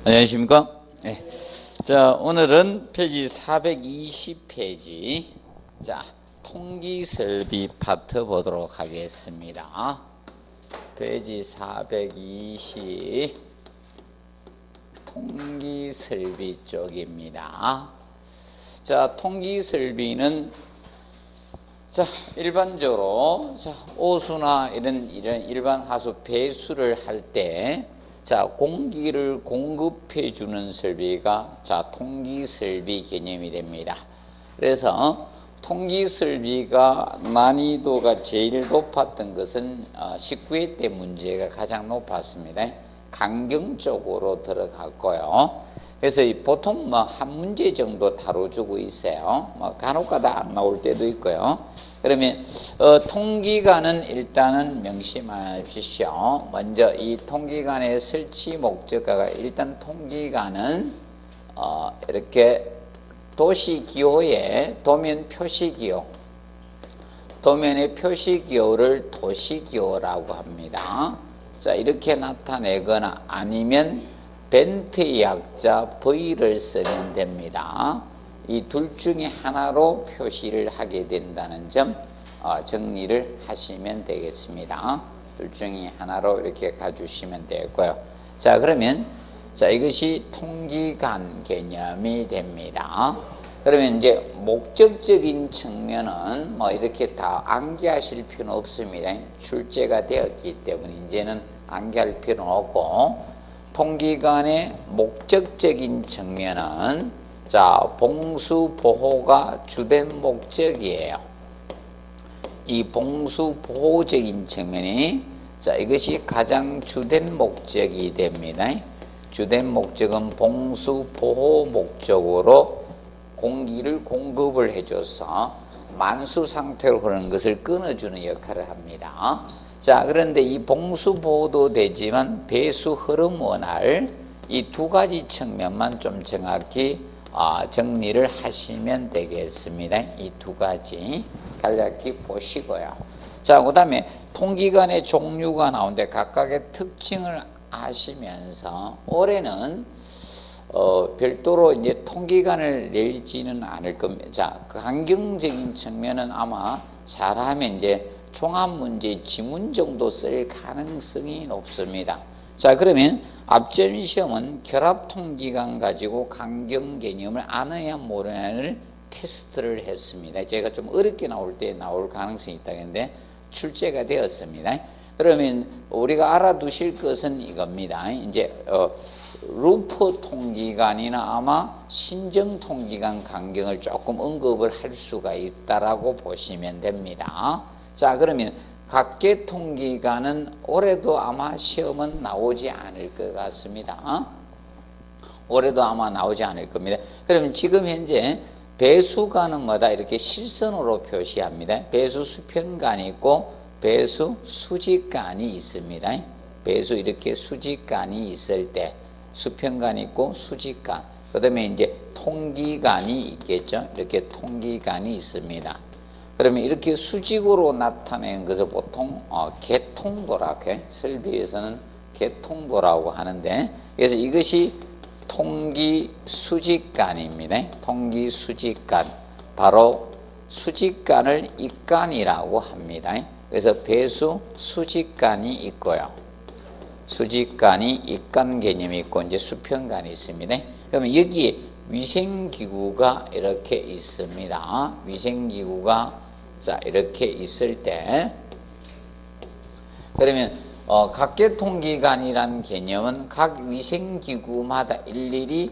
안녕하십니까? 네. 자, 오늘은 페이지 420페이지. 자, 통기설비 파트 보도록 하겠습니다. 페이지 420 통기설비 쪽입니다. 자, 통기설비는 자, 일반적으로 오수나 이런 일반 하수 배수를 할 때 자, 공기를 공급해 주는 설비가 통기설비 개념이 됩니다. 그래서 통기설비가 난이도가 제일 높았던 것은 19회 때 문제가 가장 높았습니다. 강경 쪽으로 들어갔고요. 그래서 보통 한 문제 정도 다뤄주고 있어요. 간혹가다 안 나올 때도 있고요. 그러면 통기관은 일단은 명심하십시오. 먼저 이 통기관의 설치 목적가가 일단 통기관은 이렇게 도시기호의 도면 표시기호, 도면의 표시기호를 도시기호라고 합니다. 자, 이렇게 나타내거나 아니면 벤트의 약자 V를 쓰면 됩니다. 이 둘 중에 하나로 표시를 하게 된다는 점 정리를 하시면 되겠습니다. 둘 중에 하나로 이렇게 가주시면 되고요. 자, 그러면 이것이 통기관 개념이 됩니다. 그러면 이제 목적적인 측면은 이렇게 다 암기하실 필요는 없습니다. 출제가 되었기 때문에 이제는 암기할 필요는 없고, 통기관의 목적적인 측면은 봉수보호가 주된 목적이에요. 이 봉수보호적인 측면이 이것이 가장 주된 목적이 됩니다. 주된 목적은 봉수보호 목적으로 공기를 공급을 해줘서 만수 상태로 흐르는 것을 끊어주는 역할을 합니다. 자, 그런데 이 봉수보호도 되지만 배수 흐름 원활 이 두 가지 측면만 좀 정확히 정리를 하시면 되겠습니다. 이 두 가지 간략히 보시고요. 자, 그 다음에 통기관의 종류가 나오는데 각각의 특징을 아시면서 올해는 별도로 이제 통기관을 내지는 않을 겁니다. 자, 그 환경적인 측면은 아마 잘하면 이제 종합문제 지문 정도 쓸 가능성이 높습니다. 자, 그러면 앞전 시험은 결합통기관 가지고 강경 개념을 아느냐 모르냐를 테스트를 했습니다. 제가 좀 어렵게 나올 때 나올 가능성이 있다는데 출제가 되었습니다. 그러면 우리가 알아두실 것은 이겁니다. 이제 루프 통기관이나 아마 신정 통기관 강경을 조금 언급을 할 수가 있다라고 보시면 됩니다. 자, 그러면 각계 통기관은 올해도 아마 시험은 나오지 않을 것 같습니다. 올해도 아마 나오지 않을 겁니다. 그러면 지금 현재 배수관은 뭐다? 이렇게 실선으로 표시합니다. 배수 수평관이 있고 배수 수직관이 있습니다. 배수 이렇게 수직관이 있을 때 수평관이 있고 수직관, 그 다음에 이제 통기관이 있겠죠. 이렇게 통기관이 있습니다. 그러면 이렇게 수직으로 나타내는 것을 보통 개통도라고 해. 설비에서는 개통도라고 하는데, 그래서 이것이 통기수직관입니다. 통기수직관, 바로 수직관을 입관이라고 합니다. 그래서 배수 수직관이 있고요, 수직관이 입관 개념이 있고 이제 수평관이 있습니다. 그러면 여기에 위생기구가 이렇게 있습니다. 위생기구가 이렇게 있을 때, 그러면 각계통기관이라는 개념은 각 위생기구마다 일일이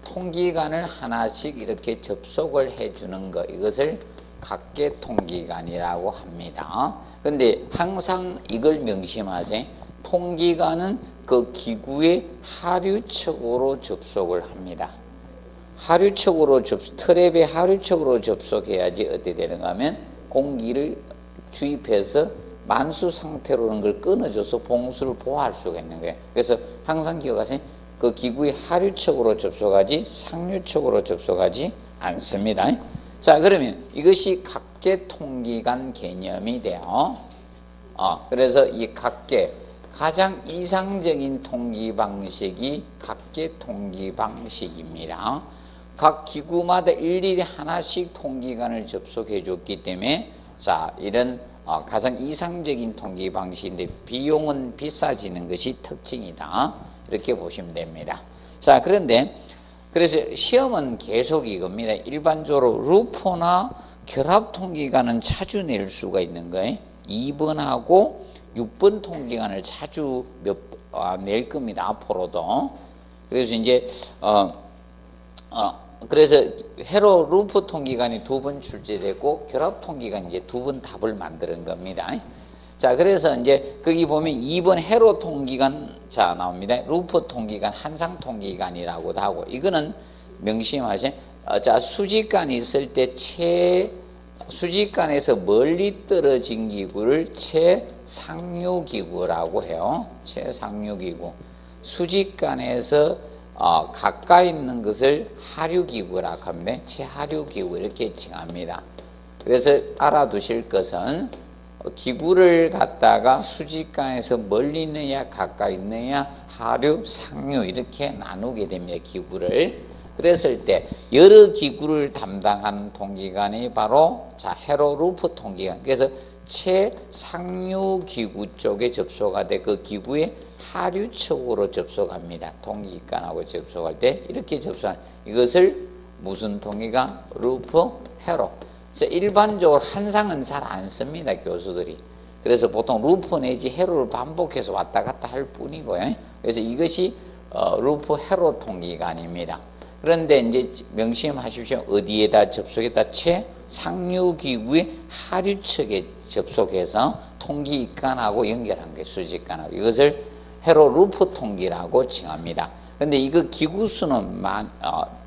통기관을 하나씩 이렇게 접속을 해주는 것, 이것을 각계통기관이라고 합니다. 근데 항상 이걸 명심하세요. 통기관은 그 기구의 하류측으로 접속을 합니다. 하류측으로 트랩의 하류측으로 접속해야지 어떻게 되는가 하면 공기를 주입해서 만수 상태로는 걸 끊어줘서 봉수를 보호할 수가 있는 거예요. 그래서 항상 기억하세요. 그 기구의 하류측으로 접속하지 상류측으로 접속하지 않습니다. 자, 그러면 이것이 각계 통기관 개념이 돼요. 그래서 이 각계 가장 이상적인 통기 방식이 각계 통기 방식입니다. 각 기구마다 일일이 하나씩 통기관을 접속해 줬기 때문에 자, 이런 가장 이상적인 통기 방식인데 비용은 비싸지는 것이 특징이다. 이렇게 보시면 됩니다. 자, 그런데 그래서 시험은 계속 이겁니다. 일반적으로 루포나 결합 통기관은 자주 낼 수가 있는 거예요. 2번하고 6번 통기관을 자주 낼 겁니다. 앞으로도. 그래서 이제 그래서 회로 루프 통기관이 2번 출제되고 결합 통기관이 이제 2번 답을 만드는 겁니다. 자, 그래서 이제 거기 보면 2번 회로 통기관 자 나옵니다. 루프 통기관, 한상 통기관이라고도 하고 이거는 명심하세요. 자, 수직관이 있을 때 수직관에서 멀리 떨어진 기구를 최상류기구라고 해요. 최상류기구. 수직관에서 가까이 있는 것을 하류기구라고 합니다. 최하류기구 이렇게 칭합니다. 그래서 알아두실 것은 기구를 갖다가 수직관에서 멀리 있느냐 가까이 있느냐 하류, 상류 이렇게 나누게 됩니다. 기구를. 그랬을 때 여러 기구를 담당하는 통기관이 바로 자 회로 루프 통기관. 그래서 최상류 기구 쪽에 접속할 때 그 기구의 하류 쪽으로 접속합니다. 통기관하고 접속할 때 이렇게 접속한 이것을 무슨 통기관? 루프, 회로. 일반적으로 한상은 잘 안 씁니다. 교수들이. 그래서 보통 루프 내지 회로를 반복해서 왔다 갔다 할 뿐이고요. 그래서 이것이 루프, 회로 통기관입니다. 그런데 이제 명심하십시오. 어디에다 접속했다? 최상류 기구의 하류 측에 접속해서 통기관하고 연결한 게 수직관하고 이것을 회로 루프 통기라고 칭합니다. 그런데 이거 기구 수는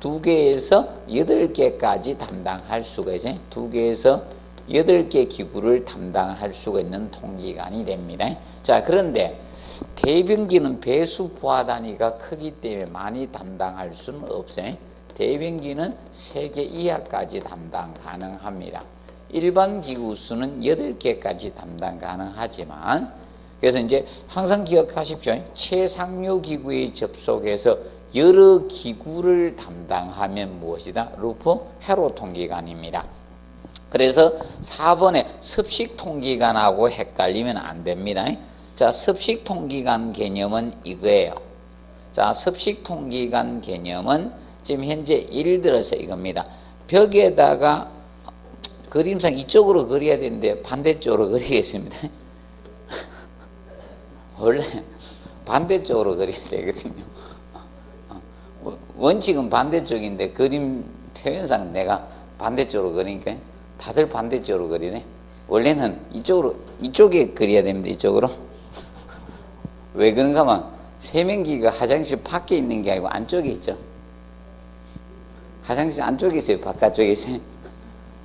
2개에서 8개까지 담당할 수가 있어요. 2개에서 8개 기구를 담당할 수가 있는 통기관이 됩니다. 자, 그런데 대변기는 배수 부하 단위가 크기 때문에 많이 담당할 수는 없어요. 대변기는 3개 이하까지 담당 가능합니다. 일반 기구 수는 8개까지 담당 가능하지만 그래서 이제 항상 기억하십시오. 최상류 기구에 접속해서 여러 기구를 담당하면 무엇이다? 루프, 회로 통기관입니다. 그래서 4번에 습식 통기관하고 헷갈리면 안 됩니다. 자, 습식 통기관 개념은 이거예요. 자, 습식 통기관 개념은 지금 현재 예를 들어서 이겁니다. 벽에다가 그림상 이쪽으로 그려야 되는데 반대쪽으로 그리겠습니다. 원래 반대쪽으로 그려야 되거든요. 원칙은 반대쪽인데 그림 표현상 내가 반대쪽으로 그리니까 다들 반대쪽으로 그리네. 원래는 이쪽에 그려야 됩니다. 이쪽으로. 왜 그런가 하면 세면기가 화장실 밖에 있는 게 아니고 안쪽에 있죠. 화장실 안쪽에 있어요? 바깥쪽에 있어요?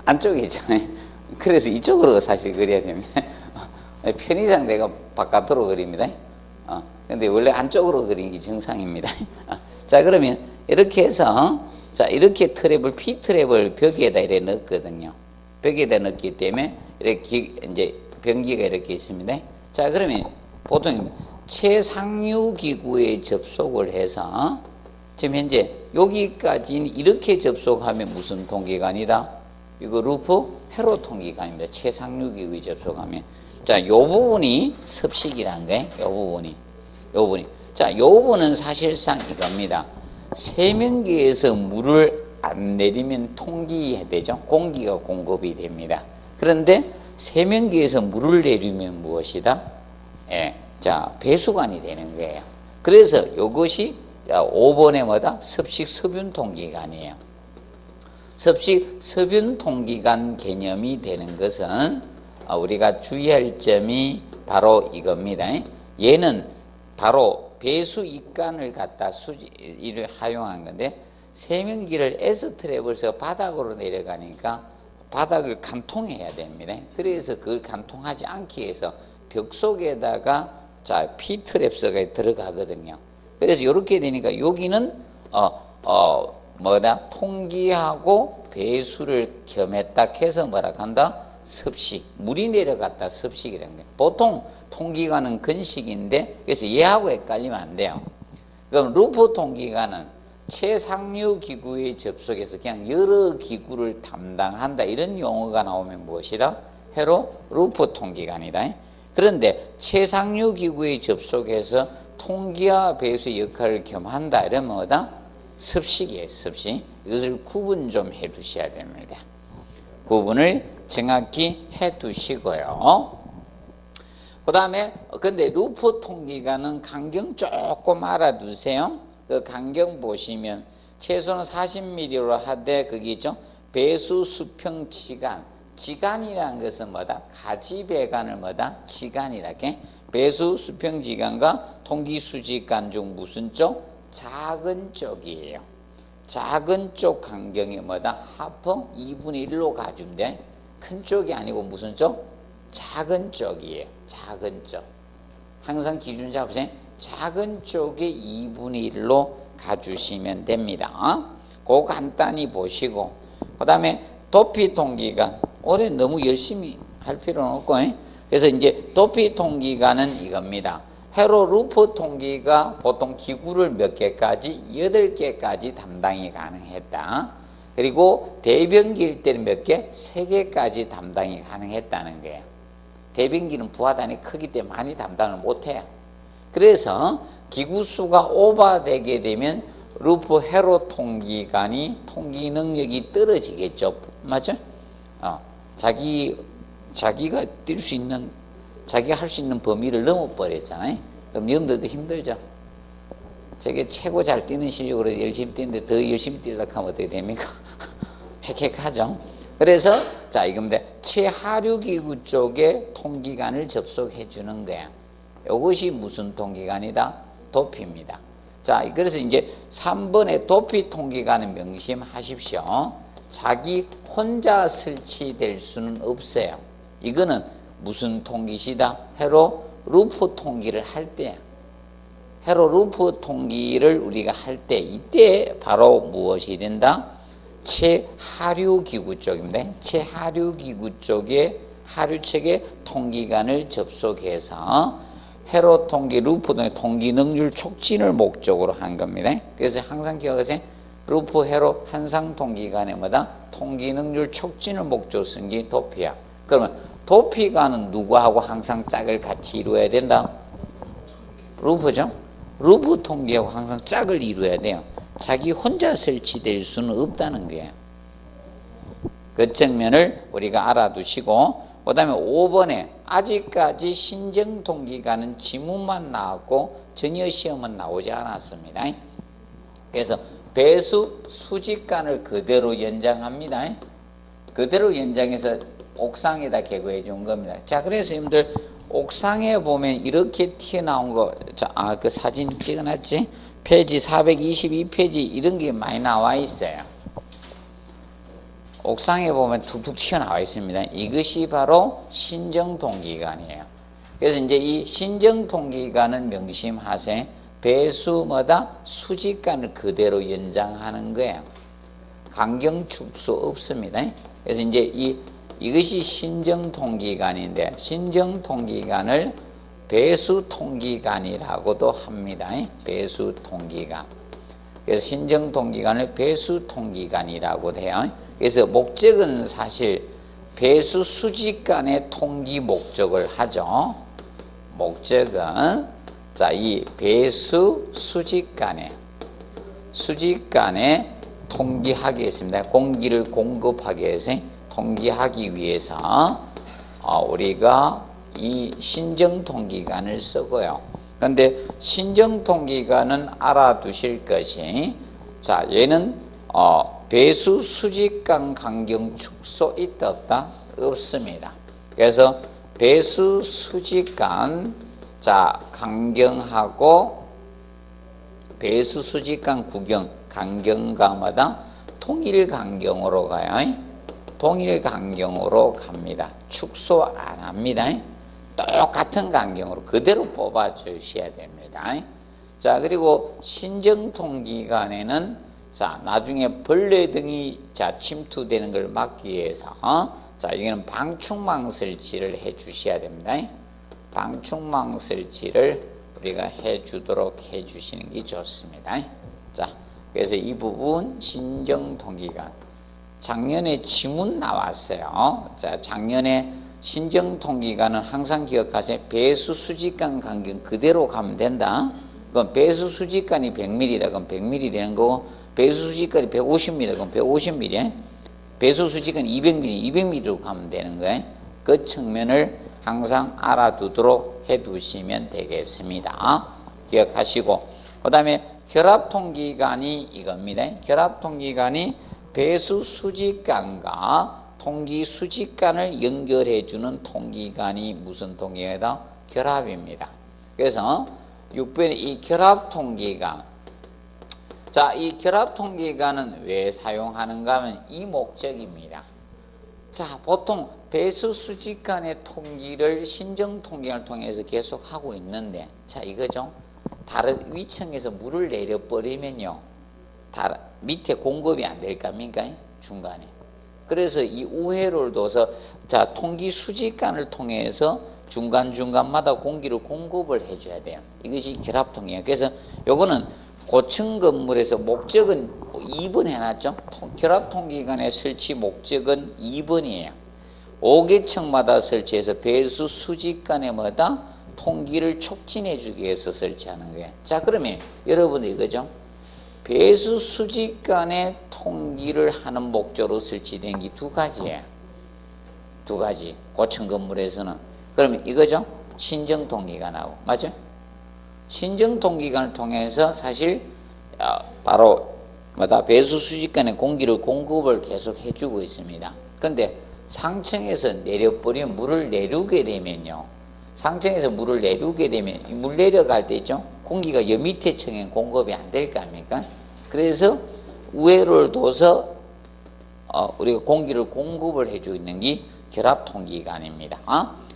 안쪽에 있잖아요. 그래서 이쪽으로 사실 그려야 됩니다. 편의상 내가 바깥으로 그립니다. 근데 원래 안쪽으로 그리는 게 정상입니다. 자, 그러면 이렇게 해서 자, 이렇게 트랩을 P트랩을 벽에다 이렇게 넣었거든요. 벽에다 넣었기 때문에 이렇게 이제 변기가 이렇게 있습니다. 자, 그러면 보통 최상류 기구에 접속을 해서 지금 현재 여기까지는 이렇게 접속하면 무슨 통기관이다? 이거 루프, 회로 통기관입니다. 최상류 기구에 접속하면. 자, 요 부분이 습식이란 거예요. 요 부분이. 자, 요 부분은 사실상 이겁니다. 세면기에서 물을 안 내리면 통기해야 되죠. 공기가 공급이 됩니다. 그런데 세면기에서 물을 내리면 무엇이다? 예. 자, 배수관이 되는 거예요. 그래서 이것이 5번에 뭐다? 습식 서변 통기관이에요. 습식 서변 통기관 개념이 되는 것은 우리가 주의할 점이 바로 이겁니다. 얘는 바로 배수 입관을 갖다 이를 활용한 건데 세면기를 S트랩에서 바닥으로 내려가니까 바닥을 간통해야 됩니다. 그래서 그걸 간통하지 않기 위해서 벽 속에다가 자, P트랩스가 들어가거든요. 그래서 이렇게 되니까 여기는 통기하고 배수를 겸했다 해서 뭐라 한다? 습식. 물이 내려갔다 습식이라는 거예요. 보통 통기관은 건식인데, 그래서 얘하고 헷갈리면 안 돼요. 그럼 루프 통기관은 최상류 기구에 접속해서 그냥 여러 기구를 담당한다, 이런 용어가 나오면 무엇이라? 해로 루프 통기관이다. 그런데 최상류 기구에 접속해서 통기와 배수의 역할을 겸한다, 이러면 뭐다? 습식이에요, 습식. 이것을 구분 좀 해 두셔야 됩니다. 구분을 정확히 해 두시고요. 그 다음에, 근데 루프 통기관은 간격 조금 알아두세요. 그 간격 보시면 최소는 40mm로 하되, 그게 있죠? 배수 수평 지간. 지간이라는 것은 뭐다? 가지배간을 뭐다? 지간이라게. 배수 수평 지간과 통기 수지간 중 무슨 쪽? 작은 쪽이에요. 작은 쪽 간격이 뭐다? 하프 2분의 1로 가주면 돼. 큰 쪽이 아니고 무슨 쪽? 작은 쪽이에요. 작은 쪽. 항상 기준 잡으세요. 작은 쪽에 2분의 1로 가주시면 됩니다. 그거 간단히 보시고, 그 다음에 도피 통기관. 올해 너무 열심히 할 필요는 없고, 그래서 이제 도피 통기관은 이겁니다. 해로 루프 통기가 보통 기구를 몇 개까지? 8개까지 담당이 가능했다. 그리고 대변기일 때는 몇 개? 3개까지 담당이 가능했다는 거예요. 대변기는 부하단이 크기 때문에 많이 담당을 못해요. 그래서 기구수가 오버되게 되면 루프 해로 통기관이 통기 능력이 떨어지겠죠. 맞죠? 자기가 뛸 수 있는, 자기가 할 수 있는 범위를 넘어버렸잖아요. 그럼 여러분들도 힘들죠. 저게 최고 잘 뛰는 실력으로 열심히 뛰는데 더 열심히 뛰려고 하면 어떻게 됩니까? 헥헥하죠. 그래서 자, 이겁니다. 최하류 기구 쪽에 통기관을 접속해 주는 거야. 이것이 무슨 통기관이다? 도피입니다. 자, 그래서 이제 3번에 도피 통기관은 명심하십시오. 자기 혼자 설치될 수는 없어요. 이거는 무슨 통기시다? 해로 루프 통기를 할 때, 해로 루프 통기를 우리가 할 때, 이때 바로 무엇이 된다? 최하류 기구 쪽입니다. 최하류 기구 쪽에 하류측에 통기관을 접속해서 해로 통기, 루프 통기 능률 촉진을 목적으로 한 겁니다. 그래서 항상 기억하세요. 루프 해로 한상 통기관에 뭐다? 통기 능률 촉진을 목적으로 쓴 게 도피야. 그러면 도피관은 누구하고 항상 짝을 같이 이루어야 된다? 루프죠? 루프 통기하고 항상 짝을 이루어야 돼요. 자기 혼자 설치될 수는 없다는 거예요. 그 측면을 우리가 알아두시고, 그 다음에 5번에 아직까지 신정 통기관은 지문만 나왔고 전혀 시험은 나오지 않았습니다. 그래서 배수 수직관을 그대로 연장합니다. 그대로 연장해서 옥상에다 개구해 준 겁니다. 자, 그래서 여러분들 옥상에 보면 이렇게 튀어나온 거, 자, 그 사진 찍어놨지? 페이지 422페이지 이런 게 많이 나와 있어요. 옥상에 보면 툭툭 튀어나와 있습니다. 이것이 바로 신정통기관이에요. 그래서 이제 이 신정통기관은 명심하세요. 배수마다 수직관을 그대로 연장하는 거예요. 강경 축소 없습니다. 그래서 이제 이것이 신정통기관인데, 신정통기관을 배수통기관이라고도 합니다. 배수통기관. 그래서 신정통기관을 배수통기관이라고 해요. 그래서 목적은 사실 배수 수직간의 통기 목적을 하죠. 목적은 자, 이 배수 수직간에 통기하기 위해서입니다. 공기를 공급하기 위해서 통기하기 위해서 우리가 이 신정통기관을 쓰고요. 그런데 신정통기관은 알아두실 것이, 자, 얘는 배수 수직간 간격 축소 있다 없다? 없습니다. 그래서 배수 수직간, 자, 간격하고 배수 수직간 구경 간격과마다 통일 간격으로 가요. 통일 간격으로 갑니다. 축소 안 합니다. 똑같은 간격으로 그대로 뽑아 주셔야 됩니다. 자, 그리고 신정통기관에는 자, 나중에 벌레 등이 자 침투되는 걸 막기 위해서 자, 여기는 방충망 설치를 해 주셔야 됩니다. 방충망 설치를 우리가 해 주도록 해 주시는 게 좋습니다. 자, 그래서 이 부분 신정통기간. 작년에 지문 나왔어요. 자, 작년에 신정통기간은 항상 기억하세요. 배수 수직간 간격 그대로 가면 된다. 그럼 배수 수직간이 100mm다. 그럼 100mm 되는 거고, 배수 수직간이 150mm, 그럼 150mm. 배수 수직간 200mm, 200mm로 가면 되는 거예요. 그 측면을 항상 알아두도록 해두시면 되겠습니다. 기억하시고, 그 다음에 결합통기간이 이겁니다. 결합통기간이 배수 수직간과 통기 수직간을 연결해주는 통기간이 무슨 통기간이다? 결합입니다. 그래서 6번에 이 결합통기간. 자, 이 결합통기간은 왜 사용하는가 하면 이 목적입니다. 자, 보통 배수 수직간의 통기를 신정통기간을 통해서 계속 하고 있는데, 자, 이거죠. 다른 위층에서 물을 내려버리면요, 밑에 공급이 안 될 겁니까? 중간에. 그래서 이 우회로를 둬서, 자, 통기 수직간을 통해서 중간중간마다 공기를 공급을 해줘야 돼요. 이것이 결합통기간. 그래서 요거는 고층 건물에서 목적은 2번 해놨죠. 결합통기간의 설치 목적은 2번이에요. 5개층마다 설치해서 배수 수직간에 뭐다? 통기를 촉진해 주기 위해서 설치하는 거예요. 자, 그러면 여러분들 이거죠. 배수 수직간에 통기를 하는 목적으로 설치된 게 두 가지예요. 두 가지. 고층 건물에서는. 그러면 이거죠. 신정통기간하고. 맞죠? 신정통기간을 통해서 사실 바로 뭐다? 배수 수직간에 공기를 공급을 계속 해주고 있습니다. 근데 상층에서 내려버리면 물을 내리게 되면요. 상층에서 물을 내리게 되면 물 내려갈 때 있죠. 공기가 여 밑에 층에 공급이 안 될 거 아닙니까? 그래서 우회로를 둬서 우리가 공기를 공급을 해주고 있는 게 결합통기간입니다.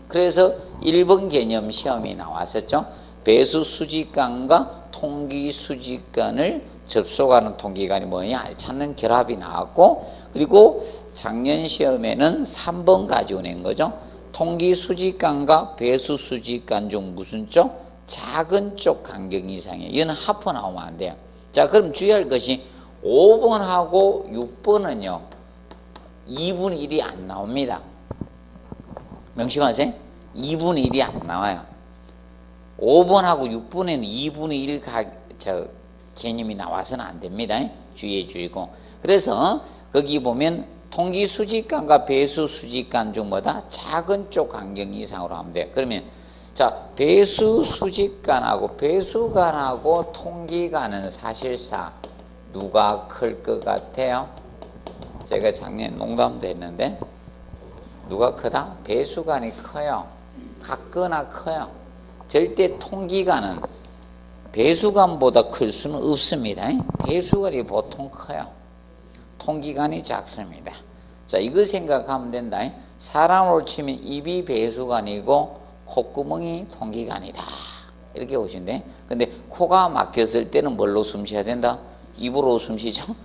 그래서 1번 개념 시험이 나왔었죠. 배수 수직간과 통기 수직간을 접속하는 통기간이 뭐냐 찾는 결합이 나왔고, 그리고 작년 시험에는 3번 가지고 낸 거죠. 통기 수직간과 배수 수직간 중 무슨 쪽? 작은 쪽 간격 이상이에요. 이거는 하프 나오면 안 돼요. 자, 그럼 주의할 것이 5번하고 6번은요 2분의 1이 안 나옵니다. 명심하세요. 2분의 1이 안 나와요. 5번하고 6번에는 2분의 1 개념이 나와서는 안 됩니다. 주의해 주시고. 그래서 거기 보면 통기 수직간과 배수 수직간 중 뭐다? 작은 쪽 간격 이상으로 하면 돼요. 그러면 자, 배수 수직간하고 배수간하고 통기간은 사실상 누가 클 것 같아요? 제가 작년 농담도 했는데 누가 크다? 배수간이 커요. 같거나 커요. 절대 통기간은 배수간보다 클 수는 없습니다. 배수간이 보통 커요. 통기간이 작습니다. 자, 이거 생각하면 된다. 사람으로 치면 입이 배수간이고 콧구멍이 통기간이다. 이렇게 보시는데, 근데 코가 막혔을 때는 뭘로 숨 쉬어야 된다? 입으로 숨 쉬죠.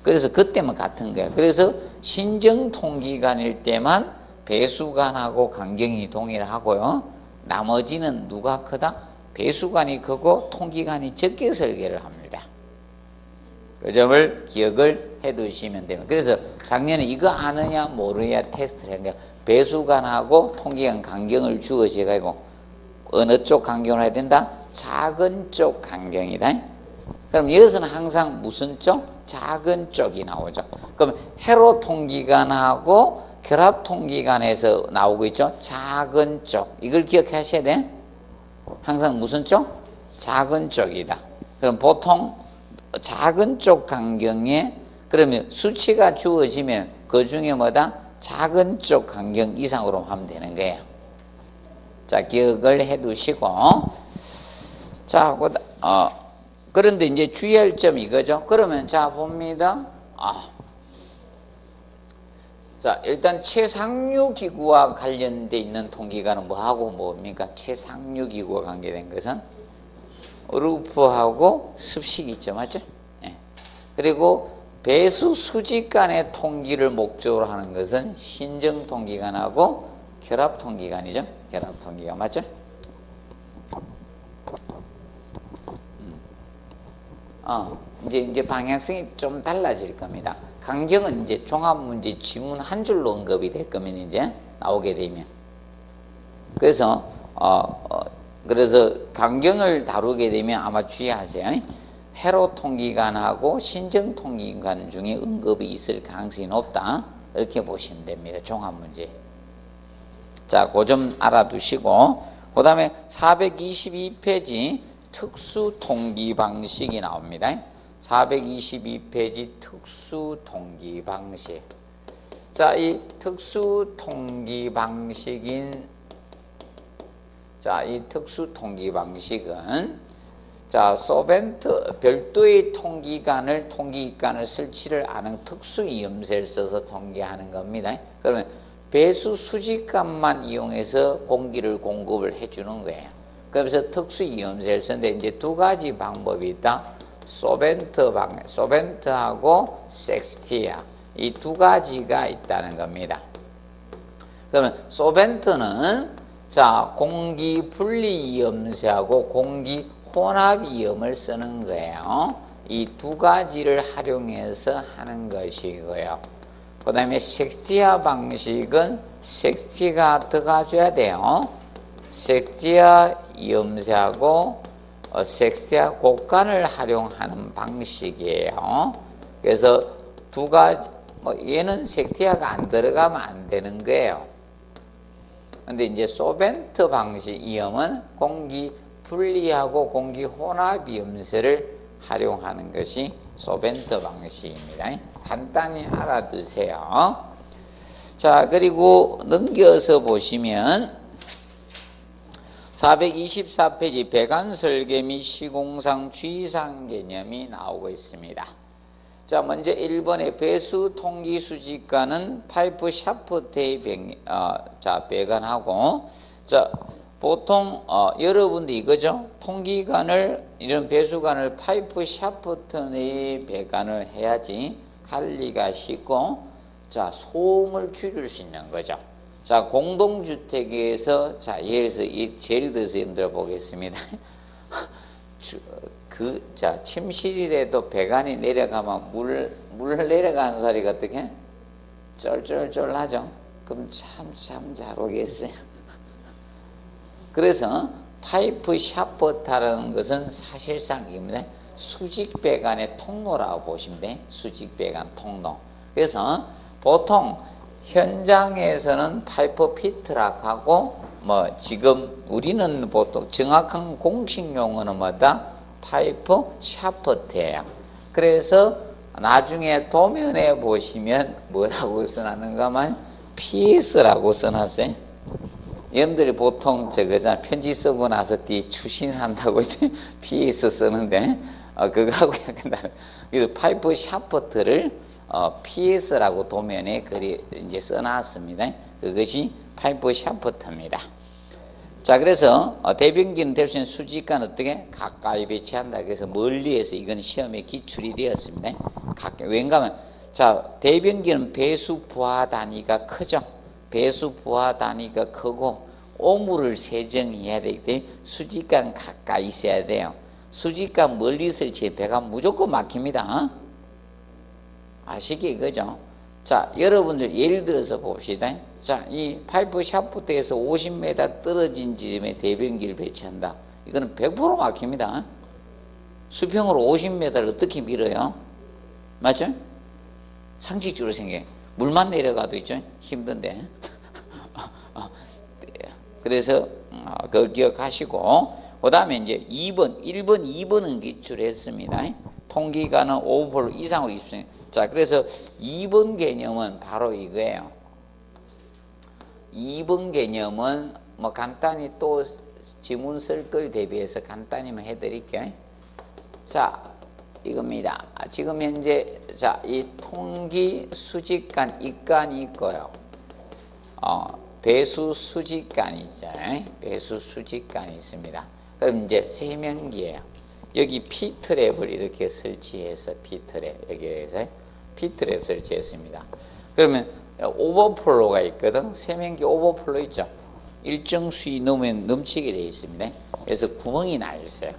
그래서 그때만 같은 거야. 그래서 신정통기간일 때만 배수간하고 간격이 동일하고요. 나머지는 누가 크다? 배수간이 크고 통기간이 적게 설계를 합니다. 그 점을 기억을 해 두시면 됩니다. 그래서 작년에 이거 아느냐 모르냐 테스트를 한 거야. 배수간하고 통기간 간격을 주어 제가지고 어느 쪽 간격을 해야 된다? 작은 쪽 간격이다. 그럼 여기서는 항상 무슨 쪽? 작은 쪽이 나오죠. 그럼 회로 통기간하고 결합 통기간에서 나오고 있죠. 작은 쪽. 이걸 기억하셔야 돼. 항상 무슨 쪽? 작은 쪽이다. 그럼 보통 작은 쪽 간격에 그러면 수치가 주어지면 그 중에 뭐다? 작은 쪽 간격 이상으로 하면 되는 거예요. 자, 기억을 해 두시고. 자, 그런데 이제 주의할 점이 이거죠. 그러면 자, 봅니다. 자, 일단 최상류기구와 관련돼 있는 통기간은 뭐하고 뭡니까? 최상류기구와 관계된 것은 루프하고 습식 있죠. 맞죠? 예. 그리고 배수 수직간의 통기를 목적으로 하는 것은 신정통기간하고 결합통기간이죠. 결합통기간 맞죠? 이제 방향성이 좀 달라질 겁니다. 강경은 이제 종합문제 지문 한 줄로 언급이 될 거면 이제 나오게 되면. 그래서 강경을 다루게 되면 아마 주의하세요. 회로통기간하고 신정통기간 중에 언급이 있을 가능성이 높다. 이렇게 보시면 됩니다. 종합문제. 자, 그 점 알아두시고, 그 다음에 422페이지 특수통기 방식이 나옵니다. 422페이지 특수통기 방식. 자, 이 특수통기 방식은 자, 소벤트 별도의 통기관을 설치를 하는 특수이음새를 써서 통기하는 겁니다. 그러면 배수 수직관만 이용해서 공기를 공급을 해주는 거예요. 그래서 특수이음새를 쓰는데 이제 두 가지 방법이 있다. 소벤트하고 섹스티아 이 두 가지가 있다는 겁니다. 그러면 소벤트는 자 공기 분리이음새하고 공기 혼합이음을 쓰는 거예요. 이 두 가지를 활용해서 하는 것이고요. 그 다음에 섹스티아 방식은 섹스티가 들어가줘야 돼요. 섹스티아 이음새하고 섹스티아 곡간을 활용하는 방식이에요. 그래서 두 가지, 얘는 섹스티아가 안 들어가면 안 되는 거예요. 근데 이제 소벤트 방식 이음은 공기 분리하고 공기 혼합 이음새를 활용하는 것이 소벤트 방식입니다. 간단히 알아두세요. 자, 그리고 넘겨서 보시면 424페이지 배관설계 및 시공상 주의사항 개념이 나오고 있습니다. 자, 먼저 1번의 배수 통기 수직관은 파이프 샤프트의 배관하고, 자, 보통 여러분들 이거죠. 통기관을 이런 배수관을 파이프 샤프트 내에 배관을 해야지 관리가 쉽고, 자, 소음을 줄일 수 있는 거죠. 자, 공동주택에서 자, 예를 들어서 여러분들 보겠습니다. 자, 침실이라도 배관이 내려가면 물 내려가는 소리가 어떻게? 쫄쫄쫄 하죠. 그럼 참 잘 오겠어요. 그래서 파이프 샤프트라는 것은 사실상입니다. 수직 배관의 통로라고 보시면 돼. 수직 배관 통로. 그래서 보통 현장에서는 파이프 피트락하고 지금 우리는 보통 정확한 공식 용어는 뭐다? 파이프 샤프트예요. 그래서 나중에 도면에 보시면 뭐라고 써놨는가 하면 PS라고 써놨어요. 여러분들이 보통 저거잖아. 편지 쓰고 나서 뒤에 추신한다고 이제 PS 쓰는데 그거하고 약간 다른. 그래서 파이프 샤프트를 PS라고 도면에 글이 이제 써놨습니다. 그것이 파이프 샤프트입니다. 자, 그래서 대변기는 될 수 있는 수직관 어떻게 가까이 배치한다. 그래서 멀리에서 이건 시험에 기출이 되었습니다. 왠가면 자, 대변기는 배수 부하 단위가 크죠. 배수 부하 단위가 크고 오물을 세정해야 되기 때문에 수직관 가까이 있어야 돼요. 수직관 멀리 설치해 배관 무조건 막힙니다. 아시게 이거죠? 자, 여러분들 예를 들어서 봅시다. 자, 이 파이프 샤프트에서 50m 떨어진 지점에 대변기를 배치한다. 이거는 100% 막힙니다. 수평으로 50m를 어떻게 밀어요? 맞죠? 상식적으로 생각해. 물만 내려가도 있죠? 힘든데. 그래서 그거 기억하시고, 그 다음에 이제 2번, 1번, 2번은 기출했습니다. 통기관은 오버풀 이상으로 있습니다. 자, 그래서 2번 개념은 바로 이거예요. 2번 개념은 간단히 또 지문 쓸 걸 대비해서 간단히만 해드릴게요. 자, 이겁니다. 지금 현재 자, 이 통기 수직관 입관이 있고요. 배수 수직관이 있잖아요. 배수 수직관이 있습니다. 그럼 이제 세면기예요. 여기 P트랩을 이렇게 설치해서 P트랩 여기에서 P트랩 설치했습니다. 그러면 오버플로우가 있거든. 세면기 오버플로우 있죠. 일정 수위 넘으면 넘치게 되어 있습니다. 그래서 구멍이 나 있어요.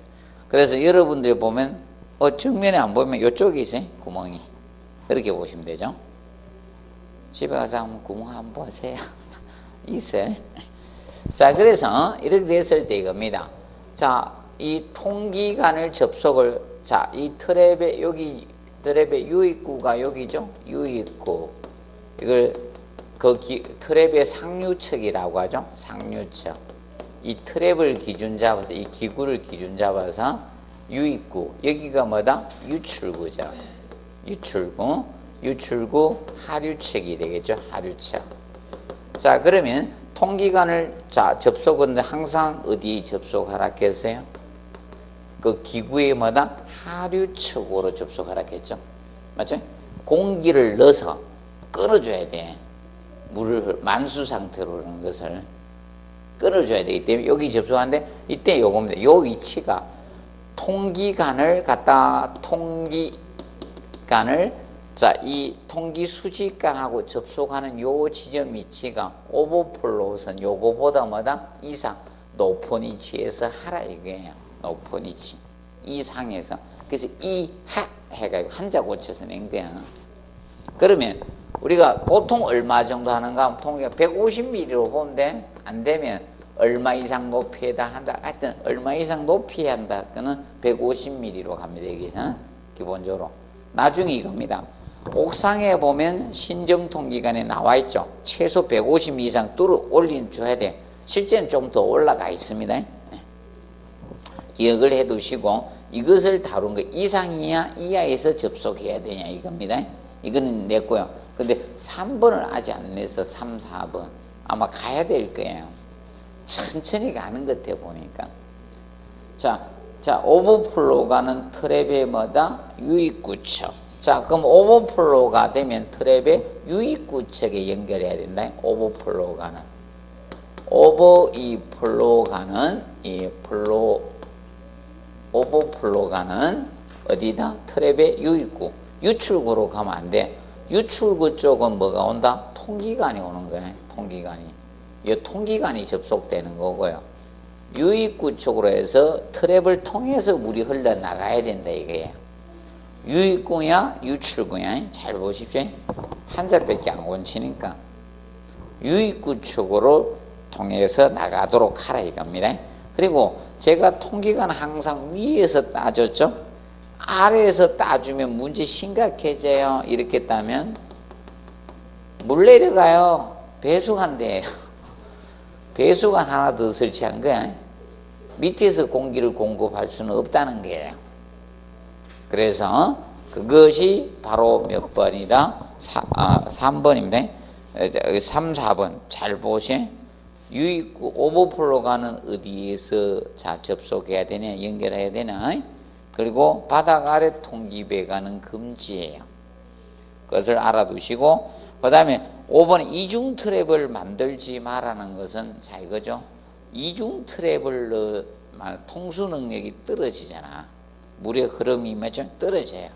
그래서 여러분들이 보면 정면에 안 보면 이쪽에 있어요. 구멍이. 그렇게 보시면 되죠. 집에 가서 한번 구멍 한번 보세요. 있어요. 자, 그래서 이렇게 됐을 때 이겁니다. 자, 이 통기관을 접속을, 자, 이 트랩의 여기 트랩의 유입구가 여기죠. 유입구. 이걸 트랩의 상류측이라고 하죠. 상류측. 이 트랩을 기준 잡아서, 이 기구를 기준 잡아서 유입구. 여기가 뭐다? 유출구죠. 유출구 하류측이 되겠죠. 하류측. 자, 그러면 통기관을 접속은 항상 어디 접속하라 했어요? 그 기구의 뭐다? 하류측으로 접속하라 했죠. 맞죠? 공기를 넣어서 끌어줘야 돼. 물을 만수 상태로 그런 것을 끌어줘야 되기 때문에 여기 접속하는데 이때 요겁니다. 요 위치가 통기관을 이 통기 수지관하고 접속하는 요 지점 위치가 오버플로우선 요거보다 뭐다? 이상 높은 위치에서 하라 이거예요. 높은 위치 이상에서. 그래서 이하 해가지고 한자 고쳐서 낸 거야. 그러면 우리가 보통 얼마 정도 하는가? 통기가 150mm로 보면 돼. 안 되면 얼마 이상 높이에다 한다. 하여튼 얼마 이상 높이에 한다. 그는 150mm로 갑니다. 여기서 기본적으로. 나중에 이겁니다. 옥상에 보면 신정통기관에 나와 있죠. 최소 150mm 이상 뚫어 올려줘야 돼. 실제는 좀 더 올라가 있습니다. 기억을 해두시고 이것을 다룬 거 이상이냐 이하에서 접속해야 되냐 이겁니다. 이거는 냈고요. 근데 3번을 아직 안 내서 3, 4번 아마 가야 될 거예요. 천천히 가는 것 같아 보니까. 자, 오버플로우가는 트랩의 뭐다? 유입구측. 자, 그럼 오버플로우가 되면 트랩의 유입구측에 연결해야 된다. 오버플로우가는 오버플로우가는 어디다? 트랩의 유입구. 유출구로 가면 안 돼. 유출구 쪽은 뭐가 온다? 통기관이 오는 거야. 통기관이. 이 통기관이 접속되는 거고요. 유입구 쪽으로 해서 트랩을 통해서 물이 흘러나가야 된다 이거예요. 유입구냐 유출구냐 잘 보십시오. 한자밖에 안 곤치니까 유입구 쪽으로 통해서 나가도록 하라 이겁니다. 그리고 제가 통기관 항상 위에서 따졌죠. 아래에서 따주면 문제 심각해져요. 이렇게 따면 물 내려가요. 배수관대예요. 배수관 하나 더 설치한 거야. 밑에서 공기를 공급할 수는 없다는 거예요. 그래서 그것이 바로 몇 번이다? 3번입니다. 3, 4번 잘 보시. 유입구 오버플로우가는 어디에서 접속해야 되냐 연결해야 되냐. 그리고 바닥 아래 통기배관은 금지예요. 그것을 알아두시고 그 다음에 5번 이중 트랩을 만들지 말라는 것은 자 이거죠. 이중 트랩을 통수 능력이 떨어지잖아. 물의 흐름이 뭐죠? 떨어져요.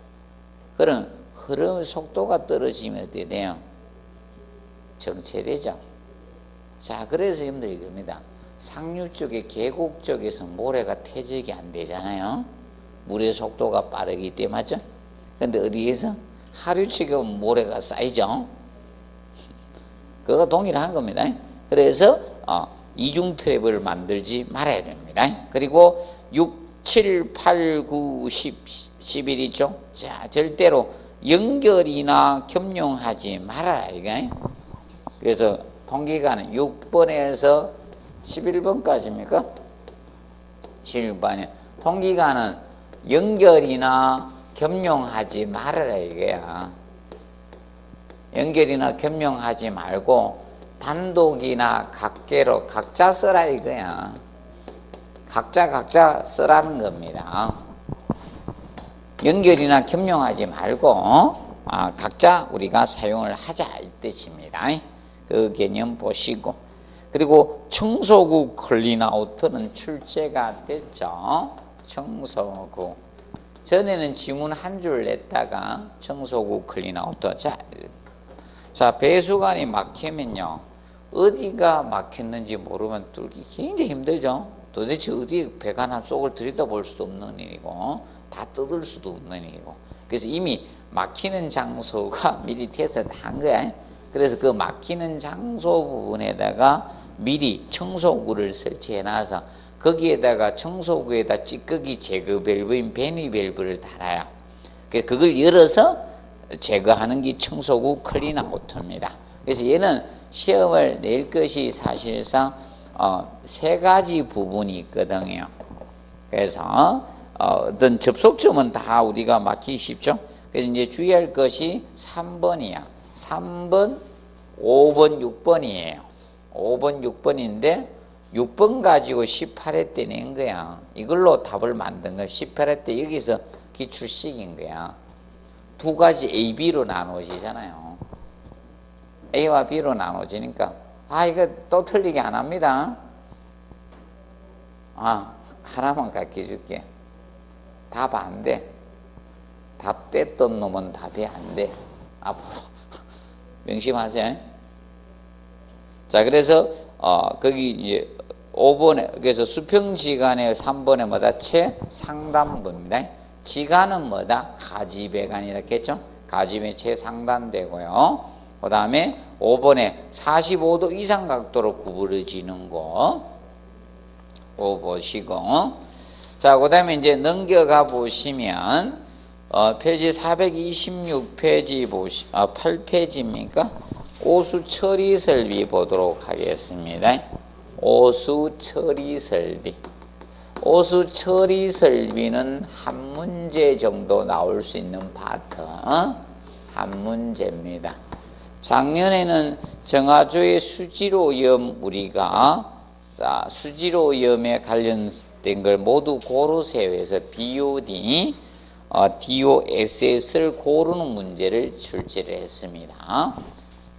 그럼 흐름 속도가 떨어지면 어떻게 돼요? 정체되죠. 자, 그래서 여러분들 이겁니다. 상류 쪽에 계곡 쪽에서 모래가 퇴적이 안 되잖아요. 물의 속도가 빠르기 때문에 맞죠? 근데 어디에서? 하류측에 모래가 쌓이죠. 그거 동일한 겁니다. 그래서 이중 트랩을 만들지 말아야 됩니다. 그리고 6, 7, 8, 9, 10, 11 있죠. 자, 절대로 연결이나 겸용하지 말아라 이거. 그래서 통기관은 6번에서 11번까지입니까? 11번에 통기관은 연결이나 겸용하지 말아라 이거야. 연결이나 겸용하지 말고 단독이나 각계로 각자 써라 이거야. 각자 쓰라는 겁니다. 연결이나 겸용하지 말고 각자 우리가 사용을 하자 이 뜻입니다. 그 개념 보시고 그리고 청소구 클린아웃은 출제가 됐죠. 청소구 전에는 지문 한 줄 냈다가 청소구 클린아웃. 자, 배수관이 막히면요. 어디가 막혔는지 모르면 뚫기 굉장히 힘들죠. 도대체 어디에 배관 속을 들여다볼 수도 없는 일이고 다 뜯을 수도 없는 일이고. 그래서 이미 막히는 장소가 미리 테스트를 다 한 거야. 그래서 그 막히는 장소 부분에다가 미리 청소구를 설치해놔서 거기에다가 청소구에다 찌꺼기 제거 밸브인 베니 밸브를 달아요. 그걸 열어서 제거하는 게 청소구 클린아웃입니다. 그래서 얘는 시험을 낼 것이 사실상 세 가지 부분이 있거든요. 그래서 어떤 접속점은 다 우리가 막히기 쉽죠. 그래서 이제 주의할 것이 3번이야. 3번, 5번, 6번이에요. 5번, 6번인데 6번 가지고 18회 때 낸 거야. 이걸로 답을 만든 거야. 18회 때 여기서 기출식인 거야. 두 가지 A, B로 나누어지잖아요. A와 B로 나누어지니까 이거 또 틀리게 안 합니다. 하나만 가르쳐줄게. 답 안 돼. 답 뗐던 놈은 답이 안 돼. 앞으로 명심하세요. 자, 그래서 거기 이제 5번에 그래서 수평지간의 3번에 뭐다? 최상단부입니다. 지간은 뭐다? 가지배간이라 했죠. 가지배 최상단되고요. 그 다음에 5번에 45도 이상 각도로 구부러지는 거 보시고, 자, 그 다음에 이제 넘겨가 보시면 페이지 426페이지 8페이지입니까? 오수 처리 설비 보도록 하겠습니다. 오수 처리 설비. 오수 처리 설비는 한 문제 정도 나올 수 있는 파트. 한 문제입니다. 작년에는 정화조의 수질오염 우리가 수질오염에 관련된 걸 모두 고르세요 해서 BOD, DOSS를 고르는 문제를 출제를 했습니다.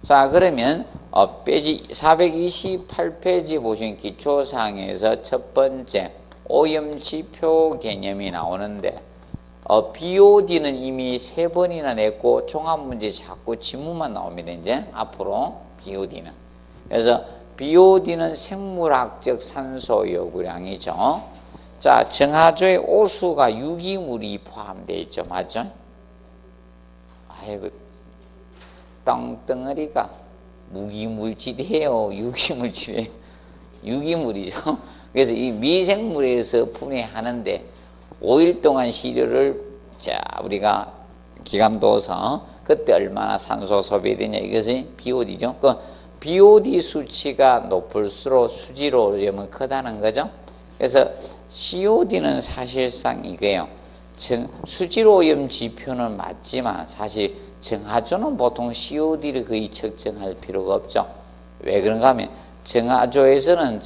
자, 그러면 페이지 428페이지 보시면 기초사항에서 첫 번째 오염지표 개념이 나오는데 BOD는 이미 3번이나 냈고 종합문제 자꾸 지문만 나옵니다. 이제 앞으로 BOD는. 그래서 BOD는 생물학적 산소 요구량이죠. 자, 정화조의 오수가 유기물이 포함되어 있죠. 맞죠? 아이고, 땅덩어리가 무기물질이에요. 유기물질이에요. 유기물이죠. 그래서 이 미생물에서 분해하는데 5일 동안 시료를 우리가 기간 둬서 그때 얼마나 산소 소비되냐 이것이 BOD죠. 그 BOD 수치가 높을수록 수질오염은 크다는 거죠. 그래서 COD는 사실상 이거예요. 수질오염 지표는 맞지만 사실 정화조는 보통 COD를 거의 측정할 필요가 없죠. 왜 그런가 하면 정화조에서는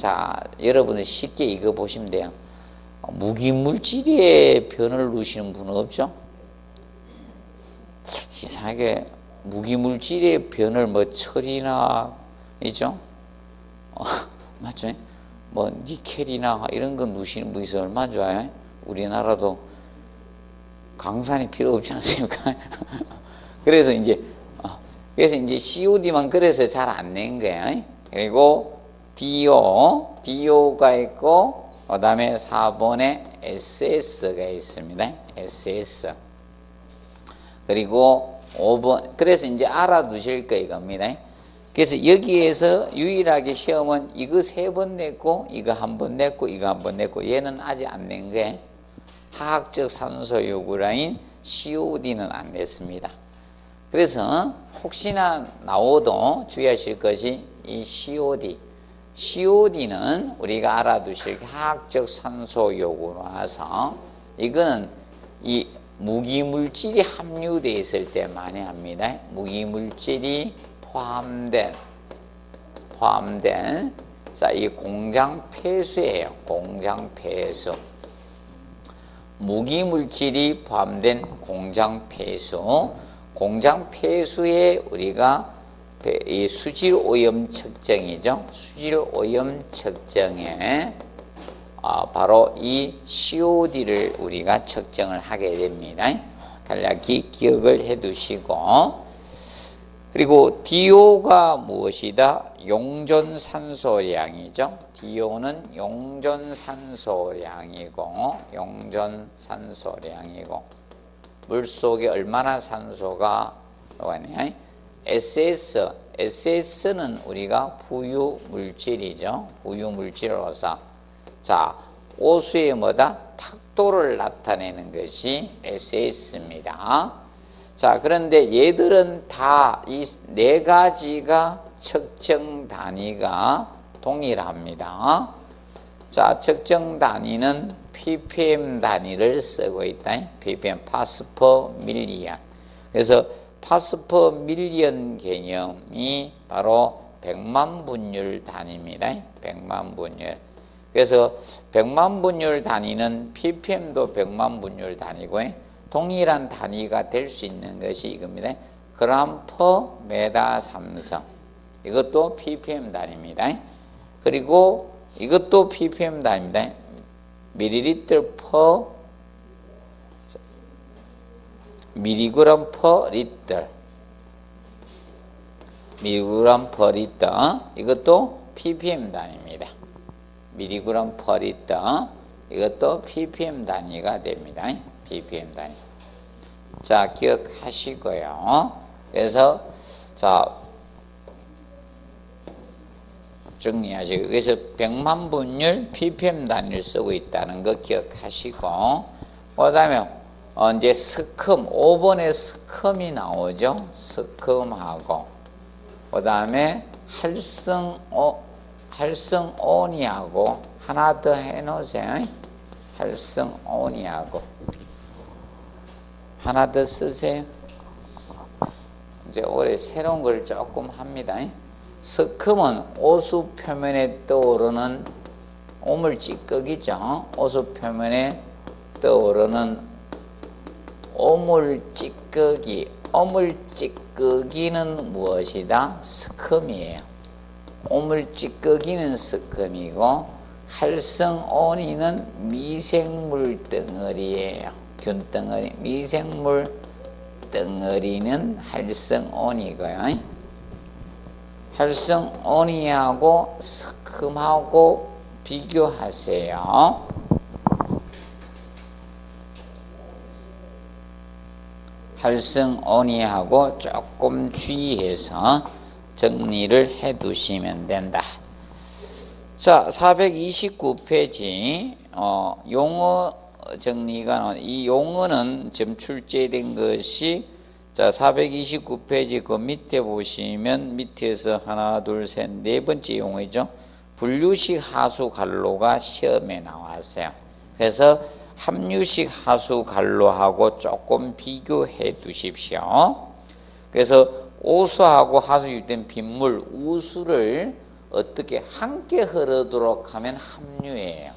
여러분들 쉽게 이거 보시면 돼요. 무기물질의 변을 누시는 분은 없죠? 이상하게 무기물질의 변을 철이나 있죠? 맞죠? 니켈이나 이런 거 누시는 분이 있어서 얼마나 좋아요? 우리나라도 강산이 필요 없지 않습니까? 그래서 이제 COD만 그래서 잘 안 낸 거예요. 그리고 DO가 있고, 그 다음에 4번에 SS가 있습니다. SS. 그리고 5번, 그래서 이제 알아두실 거 이겁니다. 그래서 여기에서 유일하게 시험은 이거 3번 냈고, 이거 1번 냈고, 이거 1번 냈고, 얘는 아직 안 낸 거예요. 화학적 산소 요구라인 COD는 안 냈습니다. 그래서 혹시나 나오도 주의하실 것이 이 COD는 우리가 알아두실 화학적 산소 요구라서 이거는 이 무기물질이 함유되어 있을 때 많이 합니다. 무기물질이 포함된 이 공장 폐수예요. 공장 폐수. 무기물질이 포함된 공장 폐수. 공장 폐수에 우리가 이 수질 오염 측정이죠. 수질 오염 측정에 바로 이 COD를 우리가 측정을 하게 됩니다. 간략히 기억을 해 두시고, 그리고 DO가 무엇이다? 용존산소량이죠. DO는 용존산소량이고, 물속에 얼마나 산소가 나가냐? SS는 우리가 부유물질이죠. 부유물질로서. 자, 오수의 뭐다? 탁도를 나타내는 것이 SS입니다. 자, 그런데 얘들은 다 이 네 가지가 측정 단위가 동일합니다. 자, 측정 단위는 ppm 단위를 쓰고 있다. ppm, parts per million. 그래서 parts per million 개념이 바로 100만 분율 단위입니다. 100만 분율. 그래서 100만 분율 단위는 ppm도 100만 분율 단위고, 동일한 단위가 될 수 있는 것이 이겁니다. 그램 퍼 메다 삼성. 이것도 ppm 단위입니다. 그리고 이것도 ppm 단위입니다. 밀리리터 퍼 미리그램 퍼 리터. 미리그램 퍼 리터. 이것도 ppm 단위입니다. 미리그램 퍼 리터. 이것도 ppm 단위가 됩니다. ppm 단위. 자, 기억하시고요. 그래서 자, 정리하시고, 그래서 100만 분율 ppm 단위를 쓰고 있다는 거 기억하시고, 그 다음에 이제 스큼, 5번에 스큼이 나오죠. 스큼하고, 그 다음에 할성온이하고 하나 더 해놓으세요. 할성온이하고 하나 더 쓰세요. 이제 올해 새로운 걸 조금 합니다. 스큼은 오수 표면에 떠오르는 오물찌꺼기죠. 오수 표면에 떠오르는 오물찌꺼기. 오물찌꺼기는 무엇이다? 스큼이에요. 오물찌꺼기는 스큼이고, 할성온이는 미생물 덩어리예요. 균덩어리. 미생물 덩어리는 할성온이고요. 할성온이하고 스큼하고 비교하세요. 할성온이하고 조금 주의해서 정리를 해 두시면 된다. 자, 429페이지 용어 정리가, 이 용어는 지금 출제된 것이, 자, 429페이지 그 밑에 보시면 밑에서 하나, 둘, 셋, 네 번째 용어죠. 분류식 하수 갈로가 시험에 나왔어요. 그래서 함유식 하수 갈로하고 조금 비교해 두십시오. 그래서 오수하고 하수 유입된 빗물, 우수를 어떻게 함께 흐르도록 하면 함유예요.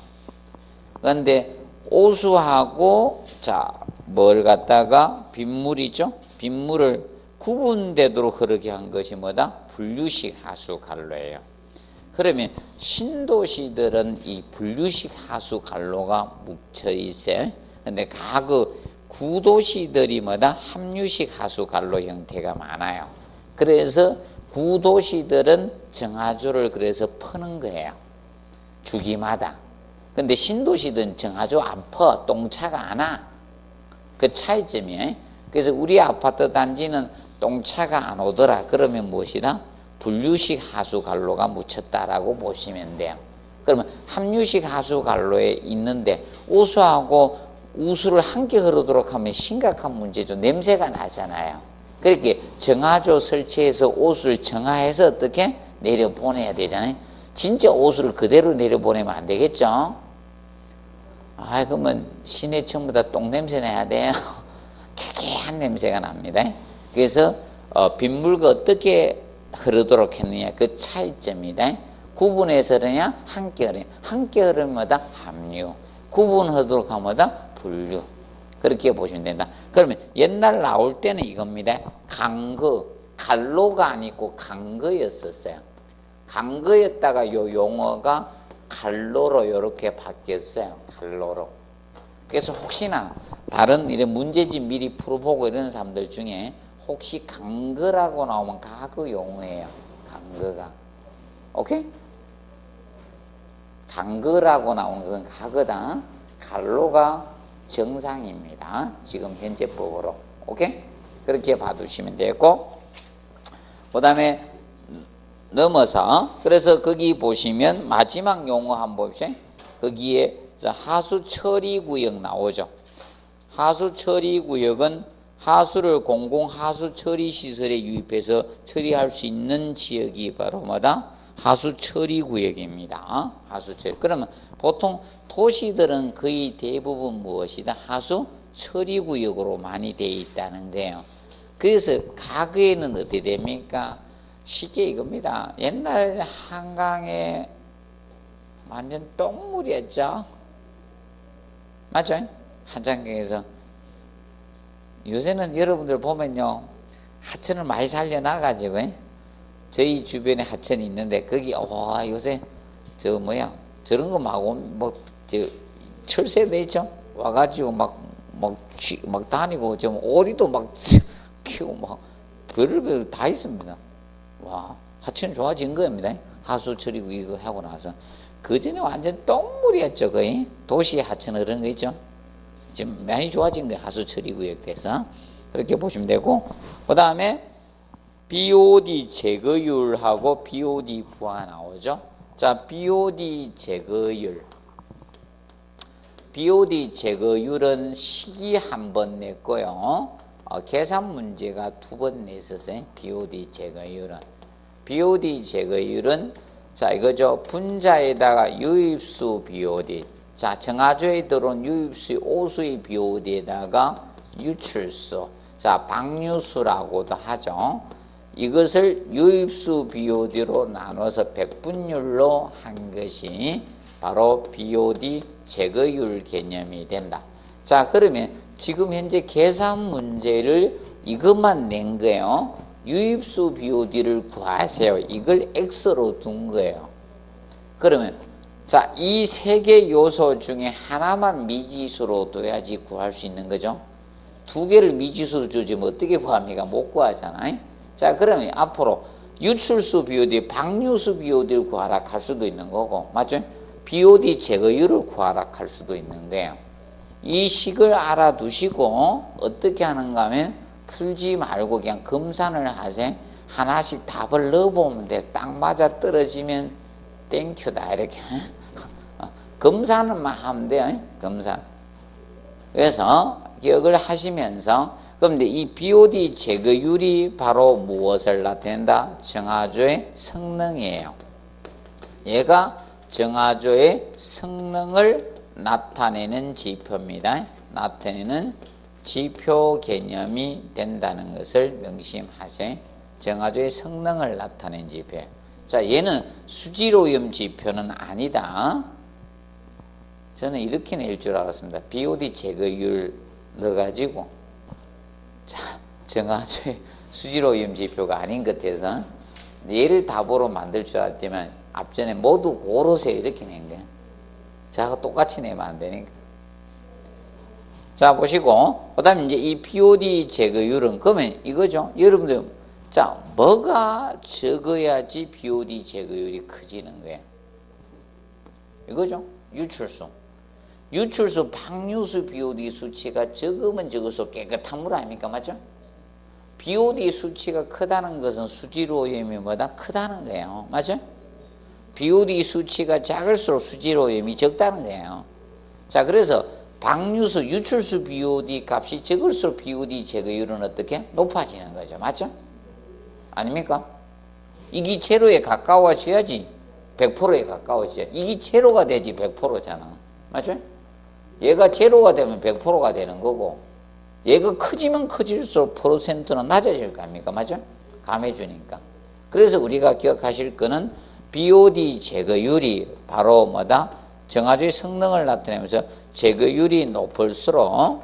그런데 오수하고 자, 뭘 갖다가 빗물이죠. 빗물을 구분되도록 흐르게 한 것이 뭐다? 분류식 하수 갈로예요. 그러면 신도시들은 이 분류식 하수 갈로가 묻혀 있어요. 근데 그 구도시들이 뭐다? 함유식 하수 갈로 형태가 많아요. 그래서 구도시들은 정화조를 그래서 퍼는 거예요. 주기마다. 근데 신도시들은 정화조 안 퍼. 똥차가 안 와. 그 차이점이에요. 그래서 우리 아파트 단지는 똥차가 안 오더라. 그러면 무엇이다? 분류식 하수 갈로가 묻혔다라고 보시면 돼요. 그러면 함유식 하수 갈로에 있는데 오수하고 우수를 함께 흐르도록 하면 심각한 문제죠. 냄새가 나잖아요. 그렇게 정화조 설치해서 오수를 정화해서 어떻게 내려보내야 되잖아요. 진짜 오수를 그대로 내려보내면 안 되겠죠. 그러면 시내 전부 다 똥냄새 나야 돼요. 쾌쾌한 냄새가 납니다. 그래서 빗물과 어떻게 흐르도록 했느냐, 그 차이점이다. 구분해서 그러냐, 함께 흐르냐. 함께 흐르면 뭐다? 함유. 구분하도록 하면 뭐다? 분류. 그렇게 보시면 된다. 그러면 옛날 나올 때는 이겁니다. 강거, 갈로가 아니고 강거였었어요. 강거였다가 요 용어가 칼로로 이렇게 바뀌었어요. 칼로로. 그래서 혹시나 다른 이런 문제집 미리 풀어보고 이런 사람들 중에 혹시 강거라고 나오면 가그 용어예요. 강거가. 오케이? 강거라고 나온 것은 가거다. 칼로가 정상입니다. 지금 현재법으로. 오케이? 그렇게 봐두시면 되고, 그 다음에 넘어서, 그래서 거기 보시면 마지막 용어 한번 봅시다. 거기에 하수 처리 구역 나오죠. 하수 처리 구역은 하수를 공공 하수 처리 시설에 유입해서 처리할 수 있는 지역이 바로 뭐다? 하수 처리 구역입니다. 하수 처리. 그러면 보통 도시들은 거의 대부분 무엇이다? 하수 처리 구역으로 많이 되어 있다는 거예요. 그래서 가거에는 어떻게 됩니까? 쉽게 이겁니다. 옛날 한강에 완전 똥물이었죠. 맞죠? 한강에서. 요새는 여러분들 보면요, 하천을 많이 살려놔가지고, 저희 주변에 하천이 있는데, 거기, 와, 요새, 저런 거 막, 철새돼 있죠? 와가지고 막 다니고, 좀 오리도 막 키우고, 막, 별의별 다 있습니다. 와, 하천 좋아진 겁니다. 하수 처리구 이거 하고 나서. 그 전에 완전 똥물이었죠, 거의. 도시 하천 그런 거 있죠? 지금 많이 좋아진 거예요. 하수 처리구역 돼서. 그렇게 보시면 되고, 그 다음에 BOD 제거율하고 BOD 부하 나오죠. 자, BOD 제거율. BOD 제거율은 시기 한 번 냈고요. 계산 문제가 2번 냈었어요. BOD 제거율은. BOD 제거율은, 자, 이거죠. 분자에다가 유입수 BOD. 자, 정화조에 들어온 유입수의 오수의 BOD에다가 유출수. 자, 방류수라고도 하죠. 이것을 유입수 BOD로 나눠서 백분율로 한 것이 바로 BOD 제거율 개념이 된다. 자, 그러면 지금 현재 계산 문제를 이것만 낸 거예요. 유입수 BOD를 구하세요. 이걸 X로 둔 거예요. 그러면 자, 이 세 개 요소 중에 하나만 미지수로 둬야지 구할 수 있는 거죠. 2개를 미지수로 주면 어떻게 구합니까? 못 구하잖아요. 자, 그러면 앞으로 유출수 BOD, 방류수 BOD를 구하라 할 수도 있는 거고, 맞죠? BOD 제거율을 구하라 할 수도 있는 거예요. 이 식을 알아두시고 어떻게 하는가 하면 풀지 말고 그냥 검산을 하세요. 하나씩 답을 넣어보면 돼. 딱 맞아 떨어지면 땡큐다 이렇게. 검사는 하면 돼요. 검사. 그래서 기억을 하시면서, 그런데 이 BOD 제거율이 바로 무엇을 나타낸다? 정화조의 성능이에요. 얘가 정화조의 성능을 나타내는 지표입니다. 나타내는 지표 개념이 된다는 것을 명심하세요. 정화조의 성능을 나타내는 지표예요. 자, 얘는 수질오염 지표는 아니다. 저는 이렇게 낼 줄 알았습니다. BOD 제거율 넣어가지고, 자, 정화조의 수질오염 지표가 아닌 것 같아서 얘를 답으로 만들 줄 알았지만 앞전에 모두 고르세요 이렇게 낸 거예요. 자가 똑같이 내면 안 되니까. 자, 보시고, 그 다음에 이제 이 BOD 제거율은, 그러면 이거죠. 여러분들, 자, 뭐가 적어야지 BOD 제거율이 커지는 거예요? 이거죠. 유출수. 유출수, 방류수 BOD 수치가 적으면 적을수록 깨끗한 물 아닙니까? 맞죠? BOD 수치가 크다는 것은 수질오염이 뭐다? 크다는 거예요. 맞죠? BOD 수치가 작을수록 수질오염이 적다는 거예요. 자, 그래서 방류수, 유출수 BOD 값이 적을수록 BOD 제거율은 어떻게? 높아지는 거죠. 맞죠? 아닙니까? 이게 제로에 가까워져야지 100%에 가까워져야. 이게 제로가 되지 100%잖아. 맞죠? 얘가 제로가 되면 100%가 되는 거고, 얘가 커지면 커질수록 퍼센트는 낮아질 거 아닙니까? 맞죠? 감해주니까. 그래서 우리가 기억하실 거는 BOD 제거율이 바로 뭐다? 정화조의 성능을 나타내면서 제거율이 높을수록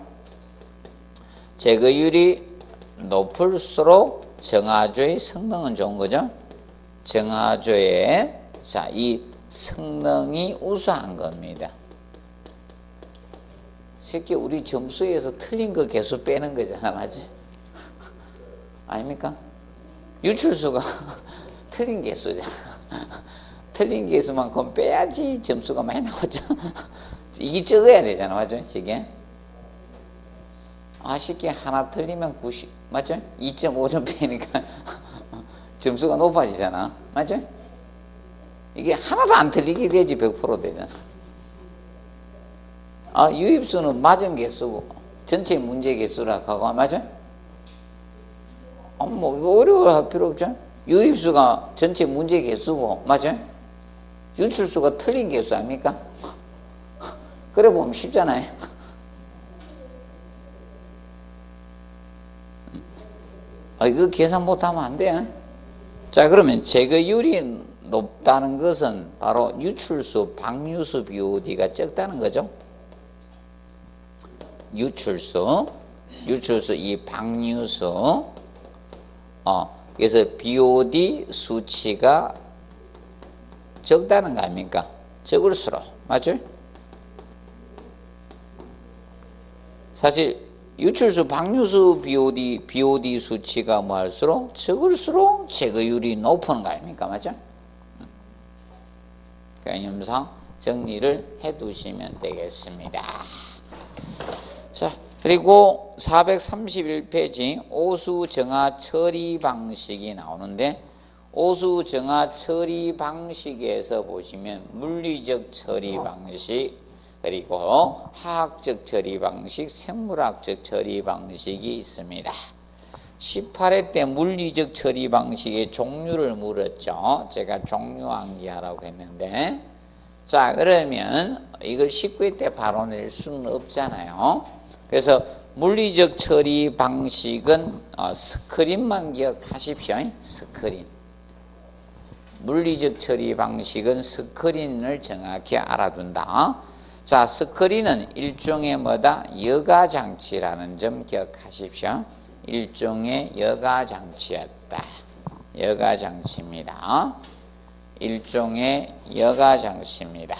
정화조의 성능은 좋은 거죠. 정화조의, 자, 이 성능이 우수한 겁니다. 쉽게 우리 점수에서 틀린 거 개수 빼는 거잖아, 맞지? 아닙니까? 유출수가 틀린 개수잖아. 틀린 개수만큼 빼야지 점수가 많이 나오죠. 이게 적어야 되잖아, 맞죠? 쉽게. 쉽게 하나 틀리면 90, 맞죠? 2.5점 빼니까 점수가 높아지잖아, 맞죠? 이게 하나도 안 틀리게 돼야지 100% 되잖아. 유입수는 맞은 개수고 전체 문제 개수라 하고, 맞아? 뭐 이거 어려워할 필요 없죠. 유입수가 전체 문제 개수고, 맞아? 유출수가 틀린 개수 아닙니까? 그래 보면 쉽잖아요. 이거 계산 못하면 안 돼. 자, 그러면 제거율이 높다는 것은 바로 유출수, 방유수 BOD가 적다는 거죠. 유출수, 이 방유수, 그래서 BOD 수치가 적다는 거 아닙니까? 적을수록, 맞죠? 사실 유출수, 방유수 BOD 수치가 뭐 할수록 적을수록 제거율이 높은 거 아닙니까? 맞죠? 개념상 정리를 해 두시면 되겠습니다. 자, 그리고 431페이지 오수 정화 처리 방식이 나오는데, 오수 정화 처리 방식에서 보시면 물리적 처리 방식, 그리고 화학적 처리 방식, 생물학적 처리 방식이 있습니다. 18회 때 물리적 처리 방식의 종류를 물었죠. 제가 종류 암기하라고 했는데, 자, 그러면 이걸 19회 때 바로 낼 수는 없잖아요. 그래서 물리적 처리 방식은 스크린만 기억하십시오. 스크린. 물리적 처리 방식은 스크린을 정확히 알아둔다. 자, 스크린은 일종의 뭐다? 여가장치라는 점 기억하십시오. 일종의 여가장치였다. 여가장치입니다. 일종의 여가장치입니다.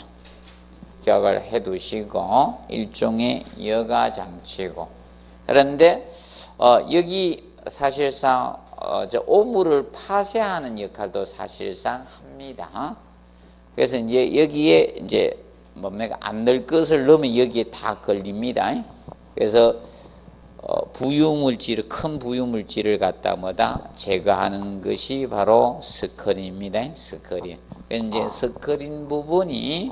기억을 해 두시고, 일종의 여가장치고. 그런데 여기 사실상 오물을 파쇄하는 역할도 사실상 합니다. 그래서 이제 여기에 이제 뭡니까, 안 될 것을 넣으면 여기에 다 걸립니다. 그래서 부유물질, 큰 부유물질을 갖다 뭐다 제거하는 것이 바로 스크린입니다. 스크린. 이제 스크린 부분이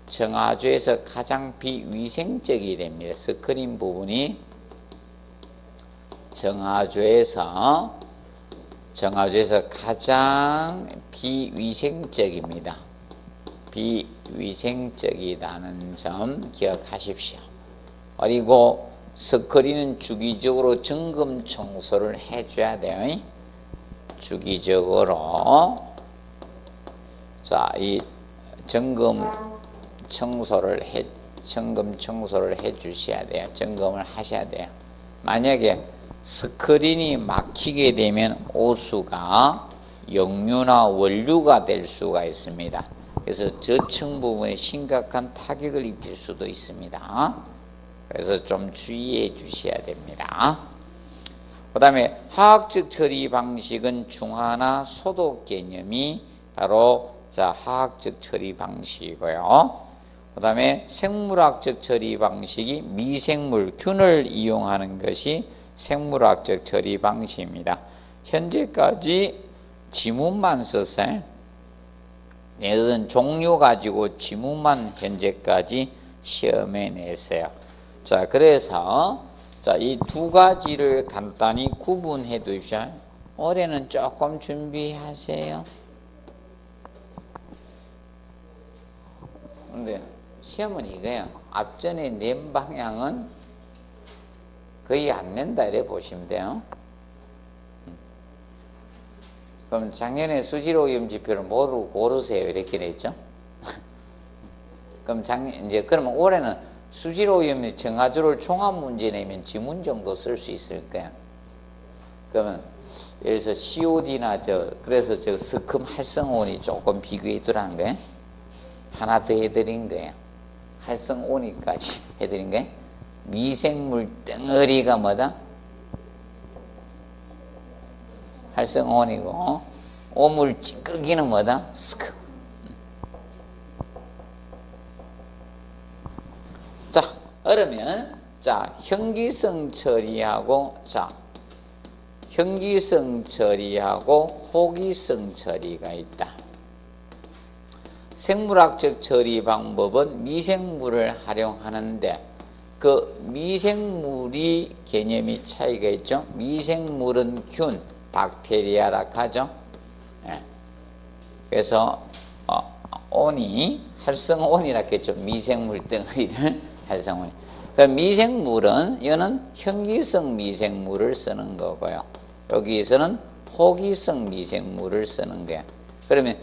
정화조에서 가장 비위생적이 됩니다. 스크린 부분이 정화조에서 가장 비위생적입니다. 비위생적이라는 점 기억하십시오. 그리고 스크린은 주기적으로 점검 청소를 해줘야 돼요. 주기적으로. 자, 이 점검 청소를 해 주셔야 돼요. 점검을 하셔야 돼요. 만약에 스크린이 막히게 되면 오수가 역류나 원류가 될 수가 있습니다. 그래서 저층 부분에 심각한 타격을 입힐 수도 있습니다. 그래서 좀 주의해 주셔야 됩니다. 그 다음에 화학적 처리 방식은 중화나 소독 개념이 바로 화학적 처리 방식이고요. 그 다음에 생물학적 처리 방식이 미생물, 균을 이용하는 것이 생물학적 처리 방식입니다. 현재까지 지문만 썼어요. 얘는 종류 가지고 지문만 현재까지 시험에 냈어요. 자, 그래서 이 두 가지를 간단히 구분해 두셔. 올해는 조금 준비하세요. 근데 시험은 이거예요. 앞전에 낸 방향은 거의 안 낸다 이래 보시면 돼요. 그럼 작년에 수질오염 지표를 뭐로 고르세요 이렇게 됐죠. 그럼 그러면 올해는 수질오염 정화조를 종합 문제 내면 지문 정도 쓸 수 있을 거야. 그러면 예를 들어서 COD나 그래서 스큼 활성온이 조금 비교해 두라는 거예요. 하나 더 해드린 거예요. 활성온이까지 해드린 거예요. 미생물 덩어리가 뭐다? 활성온이고, 오물 찌꺼기는 뭐다? 스크. 자, 그러면, 자, 형기성 처리하고, 자, 형기성 처리하고 호기성 처리가 있다. 생물학적 처리 방법은 미생물을 활용하는데, 그 미생물이 개념이 차이가 있죠. 미생물은 균, 박테리아라 하죠. 예. 그래서 온이 활성온이라 했죠. 미생물 덩어리를 활성온. 그 미생물은 이거는 형기성 미생물을 쓰는 거고요. 여기서는 호기성 미생물을 쓰는 거야. 그러면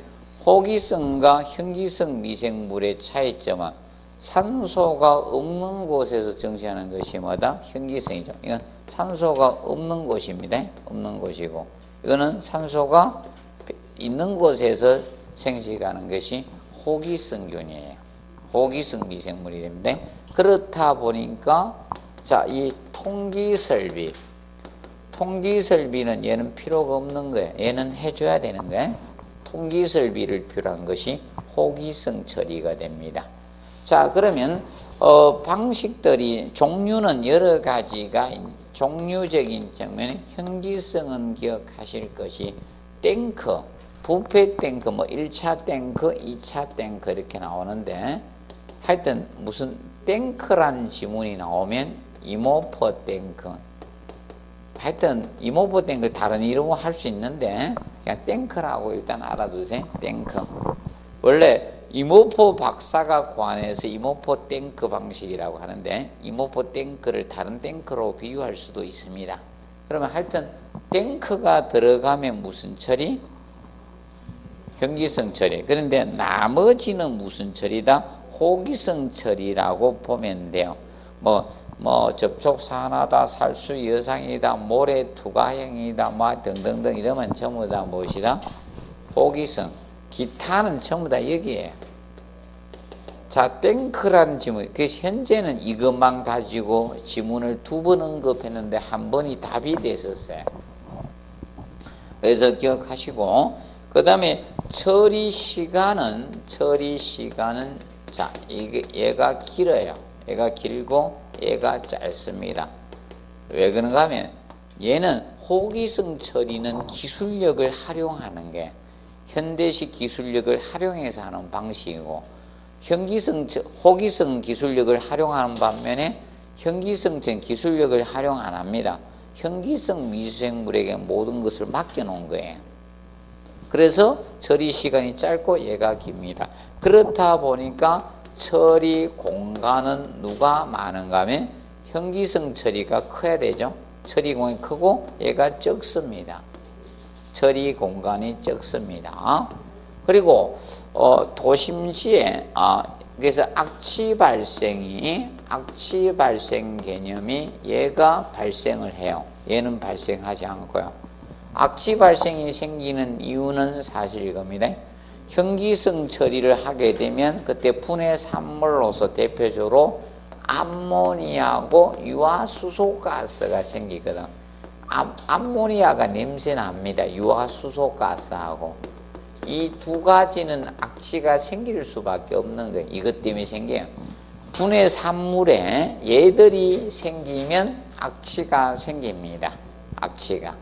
호기성과 형기성 미생물의 차이점은 산소가 없는 곳에서 정시하는 것이 뭐다? 형기성이죠. 이건 산소가 없는 곳입니다. 없는 곳이고, 이거는 산소가 있는 곳에서 생식하는 것이 호기성균이에요. 호기성 미생물이 됩니다. 그렇다 보니까, 자, 이 통기설비는 얘는 필요가 없는 거예요. 얘는 해줘야 되는 거예요. 통기설비를 필요한 것이 호기성 처리가 됩니다. 자, 그러면 방식들이 종류는 여러 가지가 종류적인 측면에 형기성은 기억하실 것이 탱크, 부패 탱크, 뭐 1차 탱크, 2차 탱크 이렇게 나오는데, 하여튼 무슨 탱크란 지문이 나오면 이모포 탱크, 하여튼 이모포 탱크 다른 이름으로 할 수 있는데 그냥 탱크라고 일단 알아두세요. 탱크. 원래 이모포 박사가 관해서 이모포 탱크 방식이라고 하는데, 이모포 탱크를 다른 탱크로 비유할 수도 있습니다. 그러면 하여튼 탱크가 들어가면 무슨 처리? 형기성 처리. 그런데 나머지는 무슨 처리다? 호기성 처리라고 보면 돼요. 뭐 접촉산화다, 살수 여상이다, 모래 투과형이다, 뭐 등등등 이러면 전부 다 무엇이다? 호기성. 기타는 전부 다 여기에요. 자, 탱크라는 지문, 현재는 이것만 가지고 지문을 2번 언급했는데 한 번이 답이 됐었어요. 그래서 기억하시고, 그 다음에 처리 시간은 자, 얘가 길어요. 얘가 길고 얘가 짧습니다. 왜 그런가 하면 얘는 호기성 처리는 기술력을 활용하는 게 현대식 기술력을 활용해서 하는 방식이고, 호기성 기술력을 활용하는 반면에 형기성은 기술력을 활용 안 합니다. 형기성 미생물에게 모든 것을 맡겨놓은 거예요. 그래서 처리 시간이 짧고 얘가 깁니다. 그렇다 보니까 처리 공간은 누가 많은가 하면 형기성 처리가 커야 되죠. 처리 공간이 크고 얘가 적습니다. 처리 공간이 적습니다. 그리고 도심지에 그래서 악취 발생 개념이 얘가 발생을 해요. 얘는 발생하지 않고요. 악취 발생이 생기는 이유는 사실 이겁니다. 형기성 처리를 하게 되면 그때 분해 산물로서 대표적으로 암모니아하고 유화수소가스가 생기거든. 암모니아가 냄새납니다. 유화수소가스하고. 이 두 가지는 악취가 생길 수밖에 없는 거예요. 이것 때문에 생겨요. 분해 산물에 얘들이 생기면 악취가 생깁니다. 악취가.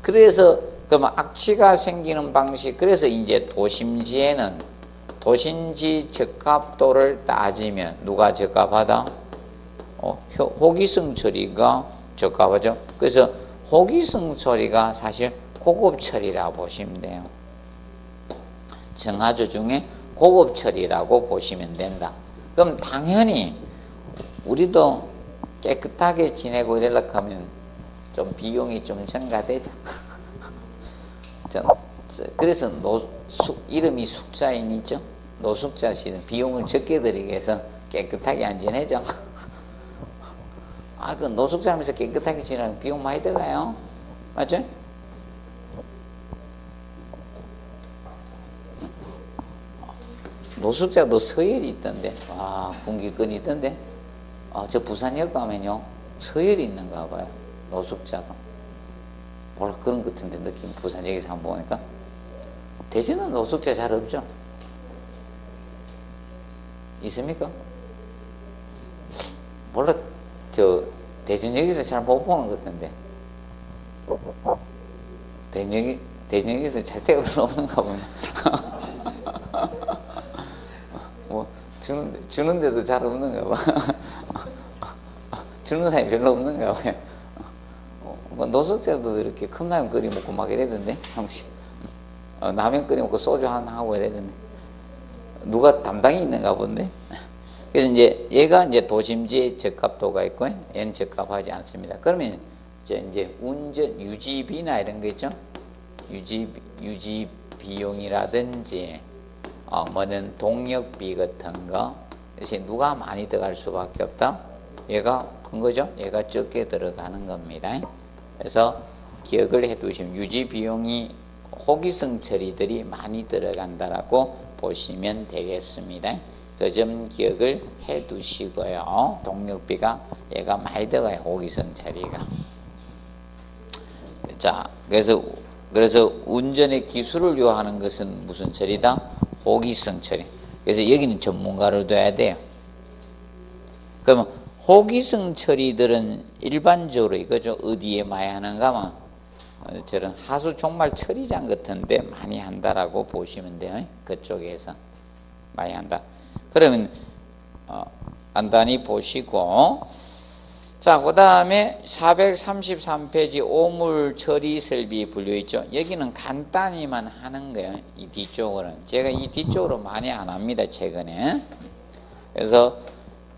그래서 그럼 악취가 생기는 방식, 그래서 이제 도심지에는 도심지 적합도를 따지면 누가 적합하다? 호기성 처리가 적합하죠. 그래서 호기성 처리가 사실 고급 처리라고 보시면 돼요. 정화조 중에 고급 처리라고 보시면 된다. 그럼 당연히 우리도 깨끗하게 지내고 이러려고 하면 좀 비용이 좀 증가되죠. 그래서 이름이 숙자인이죠. 노숙자 씨는 비용을 적게 들이기 위해서 깨끗하게 안 지내죠. 그 노숙자면서 깨끗하게 지내면 비용 많이 들어가요. 맞죠? 노숙자도 서열이 있던데. 와, 분기권이 있던데. 저 부산역 가면요 서열이 있는가 봐요. 노숙자도. 몰라, 그런 것 같은데 느낌. 부산역에서 한번 보니까. 대전은 노숙자 잘 없죠? 있습니까? 몰라, 대전역에서 잘 못 보는 것 같은데. 대전역에서 잘 데가 별로 없는가 보네. 뭐, 주는데도 잘 없는가 봐. 주는 사람이 별로 없는가 봐요. 뭐 노숙자도 이렇게 컵라면 끓여 먹고 막 이래던데, 한 번씩. 라면 끓여 먹고 소주 하나 하고 이래던데. 누가 담당이 있는가 본데. 그래서 이제 얘가 이제 도심지에 적합도가 있고, 얘는 적합하지 않습니다. 그러면 이제 운전, 유지비나 이런 거 있죠? 유지 비용이라든지, 뭐는 동력비 같은 거. 그래서 누가 많이 들어갈 수밖에 없다? 얘가 큰 거죠? 얘가 적게 들어가는 겁니다. 그래서 기억을 해 두시면 유지 비용이 호기성 처리들이 많이 들어간다라고 보시면 되겠습니다. 그 점 기억을 해 두시고요. 동력비가 얘가 많이 들어가요. 호기성 처리가. 자, 그래서 운전의 기술을 요하는 것은 무슨 처리다? 호기성 처리. 그래서 여기는 전문가를 둬야 돼요. 그러면 호기성 처리들은 일반적으로 이거죠. 어디에 많이 하는가 하면 저런 하수 종말 처리장 같은데 많이 한다라고 보시면 돼요. 그쪽에서 많이 한다. 그러면 간단히 보시고, 자, 그 다음에 433페이지 오물 처리 설비 분류 있죠. 여기는 간단히만 하는 거예요. 이 뒤쪽으로는. 제가 이 뒤쪽으로 많이 안 합니다, 최근에. 그래서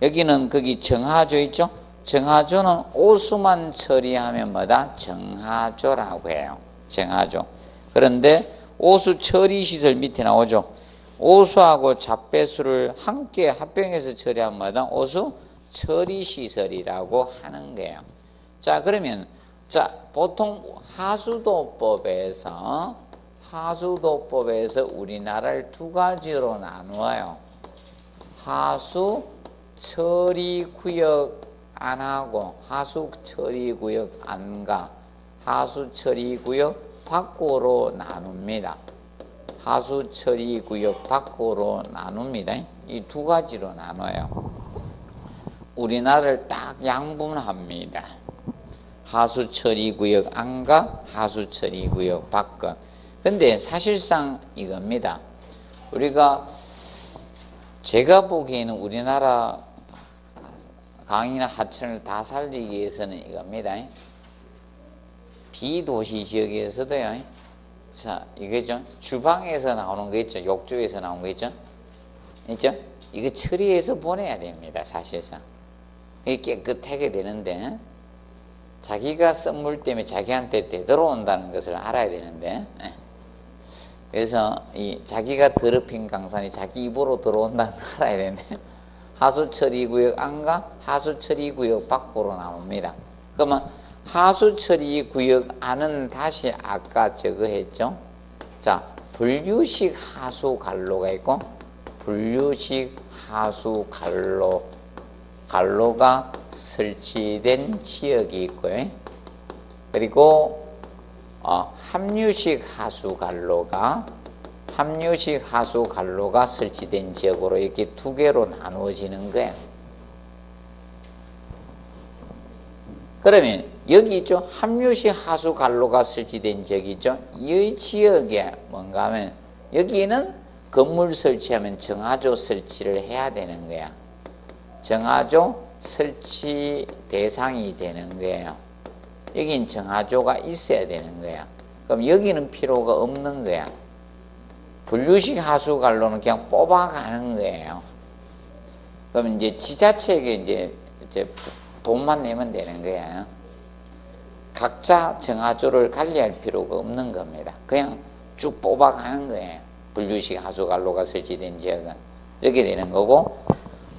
여기는 거기 정하조 있죠. 정하조는 오수만 처리하면 뭐다? 정하조라고 해요. 정하조. 그런데 오수 처리 시설 밑에 나오죠. 오수하고 잡배수를 함께 합병해서 처리하면 뭐다? 오수 처리 시설이라고 하는 거예요. 자, 그러면 보통 하수도법에서 우리나라를 두 가지로 나누어요. 하수 처리 구역 안하고 하수 처리 구역 안과 하수 처리 구역 밖으로 나눕니다. 하수 처리 구역 밖으로 나눕니다. 이 두 가지로 나눠요. 우리나라를 딱 양분합니다. 하수 처리 구역 안과 하수 처리 구역 밖. 근데 사실상 이겁니다. 제가 보기에는 우리나라 강이나 하천을 다 살리기 위해서는 이겁니다. 비도시 지역에서도요. 자, 이거죠. 주방에서 나오는 거 있죠. 욕조에서 나오는 거 있죠. 있죠? 이거 처리해서 보내야 됩니다. 사실상. 이게 깨끗하게 되는데, 자기가 쓴 물 때문에 자기한테 되돌아온다는 것을 알아야 되는데, 그래서 자기가 더럽힌 강산이 자기 입으로 들어온다는 걸 알아야 되는데, 하수처리구역 안과 하수처리구역 밖으로 나옵니다. 그러면 하수처리구역 안은 다시 아까 저거 했죠. 자, 분류식 하수관로가 있고 분류식 하수관로가 설치된 지역이 있고요. 그리고 합류식 하수관로가 설치된 지역으로 이렇게 두 개로 나누어지는 거예요. 그러면 여기 있죠. 합류식 하수관로가 설치된 지역이 있죠. 이 지역에 뭔가 하면 여기는 건물 설치하면 정하조 설치를 해야 되는 거야. 정하조 설치 대상이 되는 거예요. 여긴 정하조가 있어야 되는 거야. 그럼 여기는 필요가 없는 거야. 분류식 하수관로는 그냥 뽑아가는 거예요. 그럼 이제 지자체에게 이제 돈만 내면 되는 거예요. 각자 정하조를 관리할 필요가 없는 겁니다. 그냥 쭉 뽑아가는 거예요. 분류식 하수관로가 설치된 지역은 이렇게 되는 거고,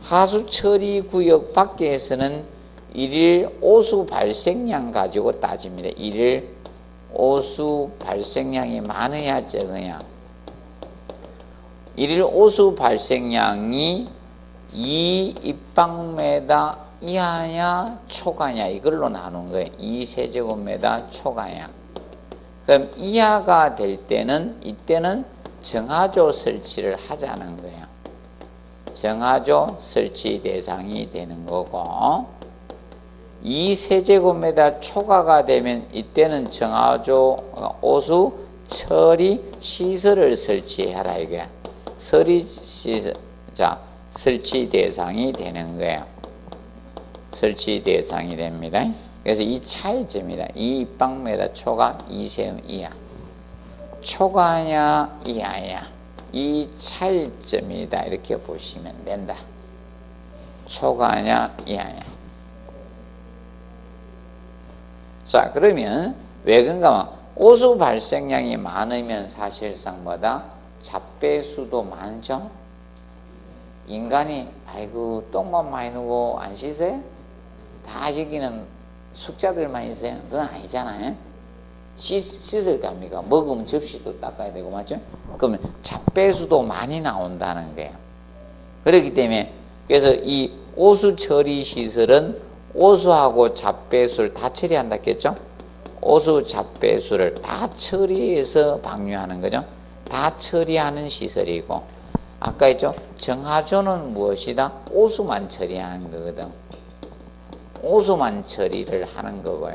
하수처리구역 밖에서는 일일 오수 발생량 가지고 따집니다. 일일 오수 발생량이 많으냐 적으냐. 일일 오수 발생량이 2 입방메다 이하냐 초과냐 이걸로 나눈 거예요. 2 세제곱미터 초과냐. 그럼 이하가 될 때는 이때는 정하조 설치를 하자는 거예요. 정하조 설치 대상이 되는 거고 2 세제곱미터 초과가 되면 이때는 정하조 오수 처리 시설을 설치해라 이게 설치 대상이 되는 거예요. 설치 대상이 됩니다. 그래서 이 차이점이다. 2 입방메다 초과 2세음 이하. 초과냐 이하냐. 이 차이점이다. 이렇게 보시면 된다. 초과냐 이하냐. 자, 그러면 왜 그런가? 오수 발생량이 많으면 사실상 뭐다? 잡배수도 많죠? 인간이 아이고 똥만 많이 누고 안 씻어요? 다 여기는 숙자들만 있어요? 그건 아니잖아요. 씻을 겁니까? 먹으면 접시도 닦아야 되고 맞죠? 그러면 잡배수도 많이 나온다는 거예요. 그렇기 때문에 그래서 이 오수 처리 시설은 오수하고 잡배수를 다 처리한다 했겠죠? 오수 잡배수를 다 처리해서 방류하는 거죠. 다 처리하는 시설이고 아까 했죠? 정하조는 무엇이다? 오수만 처리하는 거거든. 오수만 처리를 하는 거고요.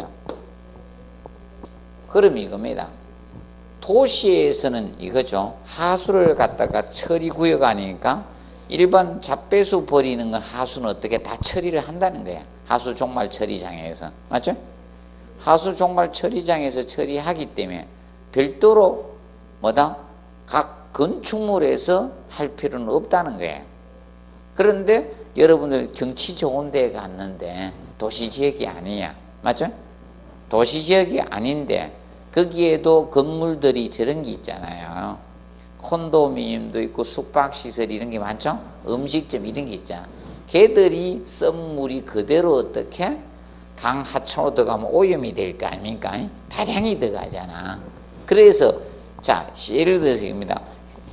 그럼 이겁니다. 도시에서는 이거죠. 하수를 갖다가 처리구역 아니니까 일반 잡배수 버리는 건 하수는 어떻게 다 처리를 한다는 거야. 하수 종말 처리장에서. 맞죠? 하수 종말 처리장에서 처리하기 때문에 별도로 뭐다? 각 건축물에서 할 필요는 없다는 거예요. 그런데 여러분들 경치 좋은 데 갔는데 도시지역이 아니야. 맞죠? 도시지역이 아닌데 거기에도 건물들이 저런 게 있잖아요. 콘도미니엄도 있고 숙박시설 이런 게 많죠? 음식점 이런 게 있잖아. 걔들이 썬 물이 그대로 어떻게 강 하천으로 들어가면 오염이 될 거 아닙니까? 다량이 들어가잖아. 그래서 자 예를 들어서입니다.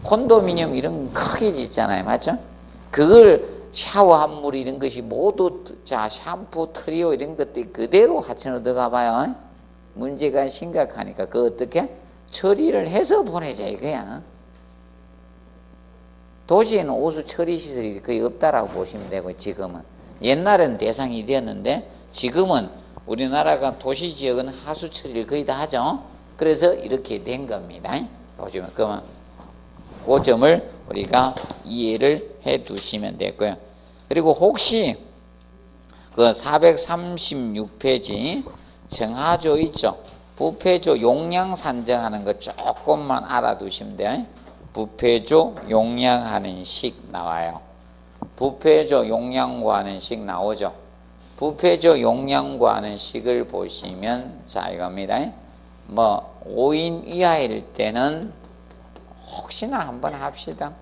콘도미니엄 이런 크게 짓잖아요. 맞죠? 그걸 샤워한 물 이런 것이 모두 자 샴푸, 트리오 이런 것들이 그대로 하천으로 들어가 봐요. 문제가 심각하니까 그 어떻게 처리를 해서 보내자 이거야. 도시에는 오수 처리 시설이 거의 없다라고 보시면 되고 지금은 옛날엔 대상이 되었는데 지금은 우리나라가 도시 지역은 하수 처리를 거의 다 하죠. 그래서 이렇게 된 겁니다. 보시면 그러면 그 점을 우리가 이해를 해 두시면 되고요. 그리고 혹시 그 436페이지 정하조 있죠. 부패조 용량 산정하는 거 조금만 알아두시면 돼요. 부패조 용량하는 식 나와요. 부패조 용량 구하는 식 나오죠. 부패조 용량 구하는 식을 보시면 자 이겁니다. 뭐 5인 이하일 때는 혹시나 한번 합시다.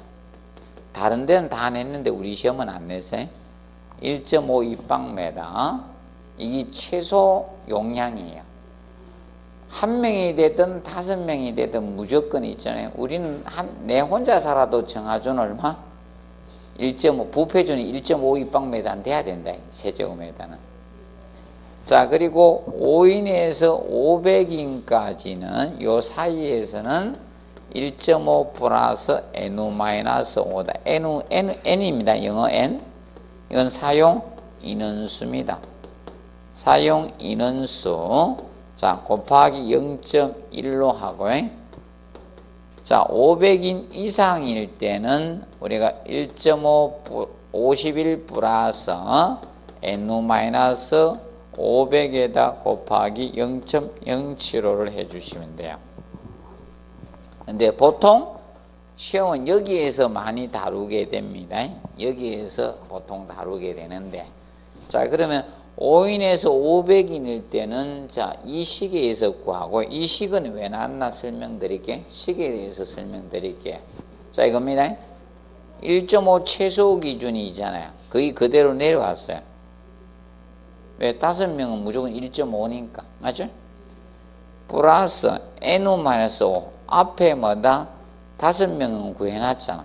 다른 데는 다 냈는데 우리 시험은 안 냈어요. 1.5 입방메다 이게 최소 용량이에요. 한 명이 되든 5명이 되든 무조건 있잖아요. 우리는 내 혼자 살아도 정하조는 얼마? 1.5 부패조는 1.5 입방메다는 돼야 된다. 세제곱미터는. 자 그리고 5인에서 500인까지는 요 사이에서는 1.5 플러스 n-5다. n입니다. 영어 n. 이건 사용 인원수입니다. 사용 인원수. 자, 곱하기 0.1로 하고요. 자, 500인 이상일 때는 우리가 1.5 51 플러스 n-500에다 곱하기 0.075를 해주시면 돼요. 근데 보통 시험은 여기에서 많이 다루게 됩니다. 여기에서 보통 다루게 되는데 자 그러면 5인에서 500인일 때는 자 이 식에 의해서 구하고 이 식은 왜 나왔나 설명드릴게. 식에 대해서 설명드릴게. 자 이겁니다. 1.5 최소 기준이 있잖아요. 거의 그대로 내려왔어요. 왜? 5명은 무조건 1.5니까 맞죠? 플러스 n-5 앞에 뭐다? 5명은 구해놨잖아.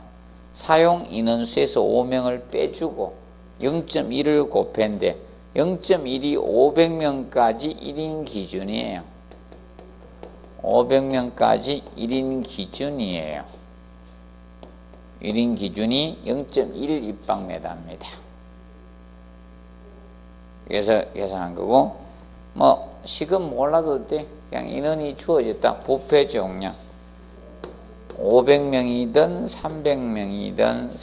사용 인원수에서 5명을 빼주고 0.1을 곱했는데 0.1이 500명까지 1인 기준이에요. 500명까지 1인 기준이에요. 1인 기준이 0.1 입방메다입니다. 그래서 계산한 거고, 뭐 식은 몰라도 돼. 그냥 인원이 주어졌다. 부패 용량 500명이든 300명이든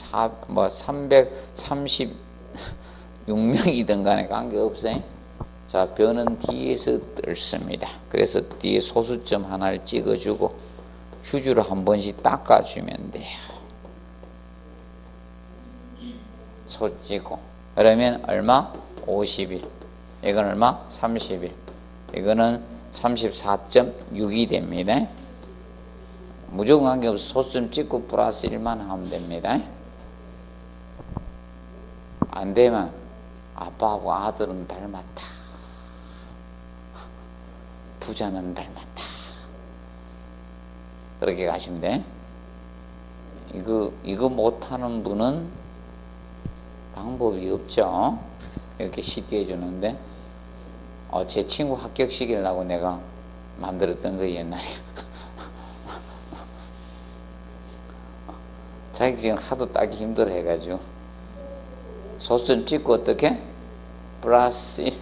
336명이든 간에 관계없어요. 자, 변은 뒤에서 뜰습니다. 그래서 뒤에 소수점 하나를 찍어주고 휴지로 한 번씩 닦아주면 돼요. 소 찍고. 그러면 얼마? 50일. 이건 얼마? 30일. 이거는 34.6이 됩니다. 무조건 관계없어. 소수점 찍고 플러스 1만 하면 됩니다. 안 되면 아빠하고 아들은 닮았다. 부자는 닮았다. 그렇게 가시면 돼. 이거 못하는 분은 방법이 없죠. 이렇게 쉽게 해주는데, 제 친구 합격시키려고 내가 만들었던 거 옛날에. 자격증을 하도 따기 힘들어 해가지고 소수점 찍고 어떻게? 플러스 1.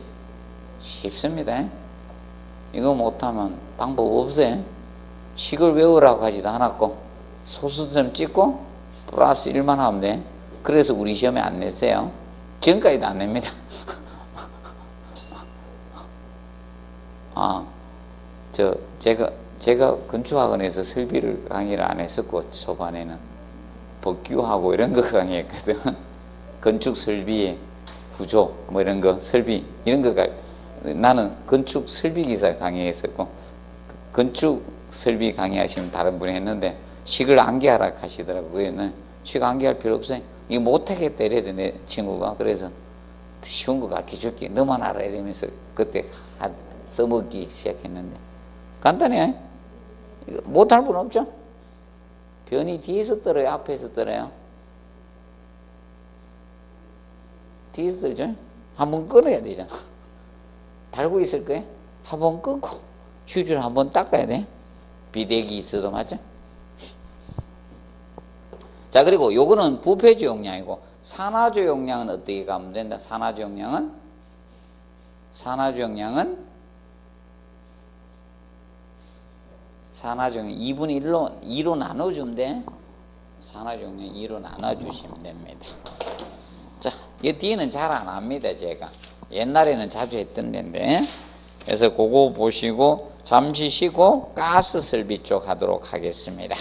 쉽습니다. 이거 못하면 방법 없어요. 식을 외우라고 하지도 않았고 소수점 찍고 플러스 1만 하면 돼. 그래서 우리 시험에 안 냈어요. 지금까지도 안 냅니다. 제가 건축학원에서 설비를 강의를 안 했었고 초반에는 법규하고 이런 거 강의했거든. 건축 설비의 구조 뭐 이런 거 설비 이런 거가 나는 건축 설비 기사 강의했었고 건축 설비 강의하시면 다른 분이 했는데 식을 암기하라 하시더라고요. 그거는 식 암기할 필요 없어요. 이거 못하겠다 이래도 내 친구가 그래서 쉬운 거 가르쳐 줄게. 너만 알아야 되면서 그때 써먹기 시작했는데 간단해. 못할 분 없죠? 변이 뒤에서 떨어요? 앞에서 떨어요? 뒤에서 떨죠? 한번 끊어야 되잖아. 달고 있을 거예요? 한번 끊고 휴지를 한번 닦아야 돼. 비대기 있어도 맞죠? 자, 그리고 요거는 부패주 용량이고 산화주 용량은 어떻게 가면 된다? 산화주 용량은 2분의 2로 나눠주면 돼. 산화주 용량 2로 나눠주시면 됩니다. 자, 이 뒤는 잘 안 합니다. 제가 옛날에는 자주 했던 데인데, 그래서 그거 보시고 잠시 쉬고 가스 설비 쪽 하도록 하겠습니다.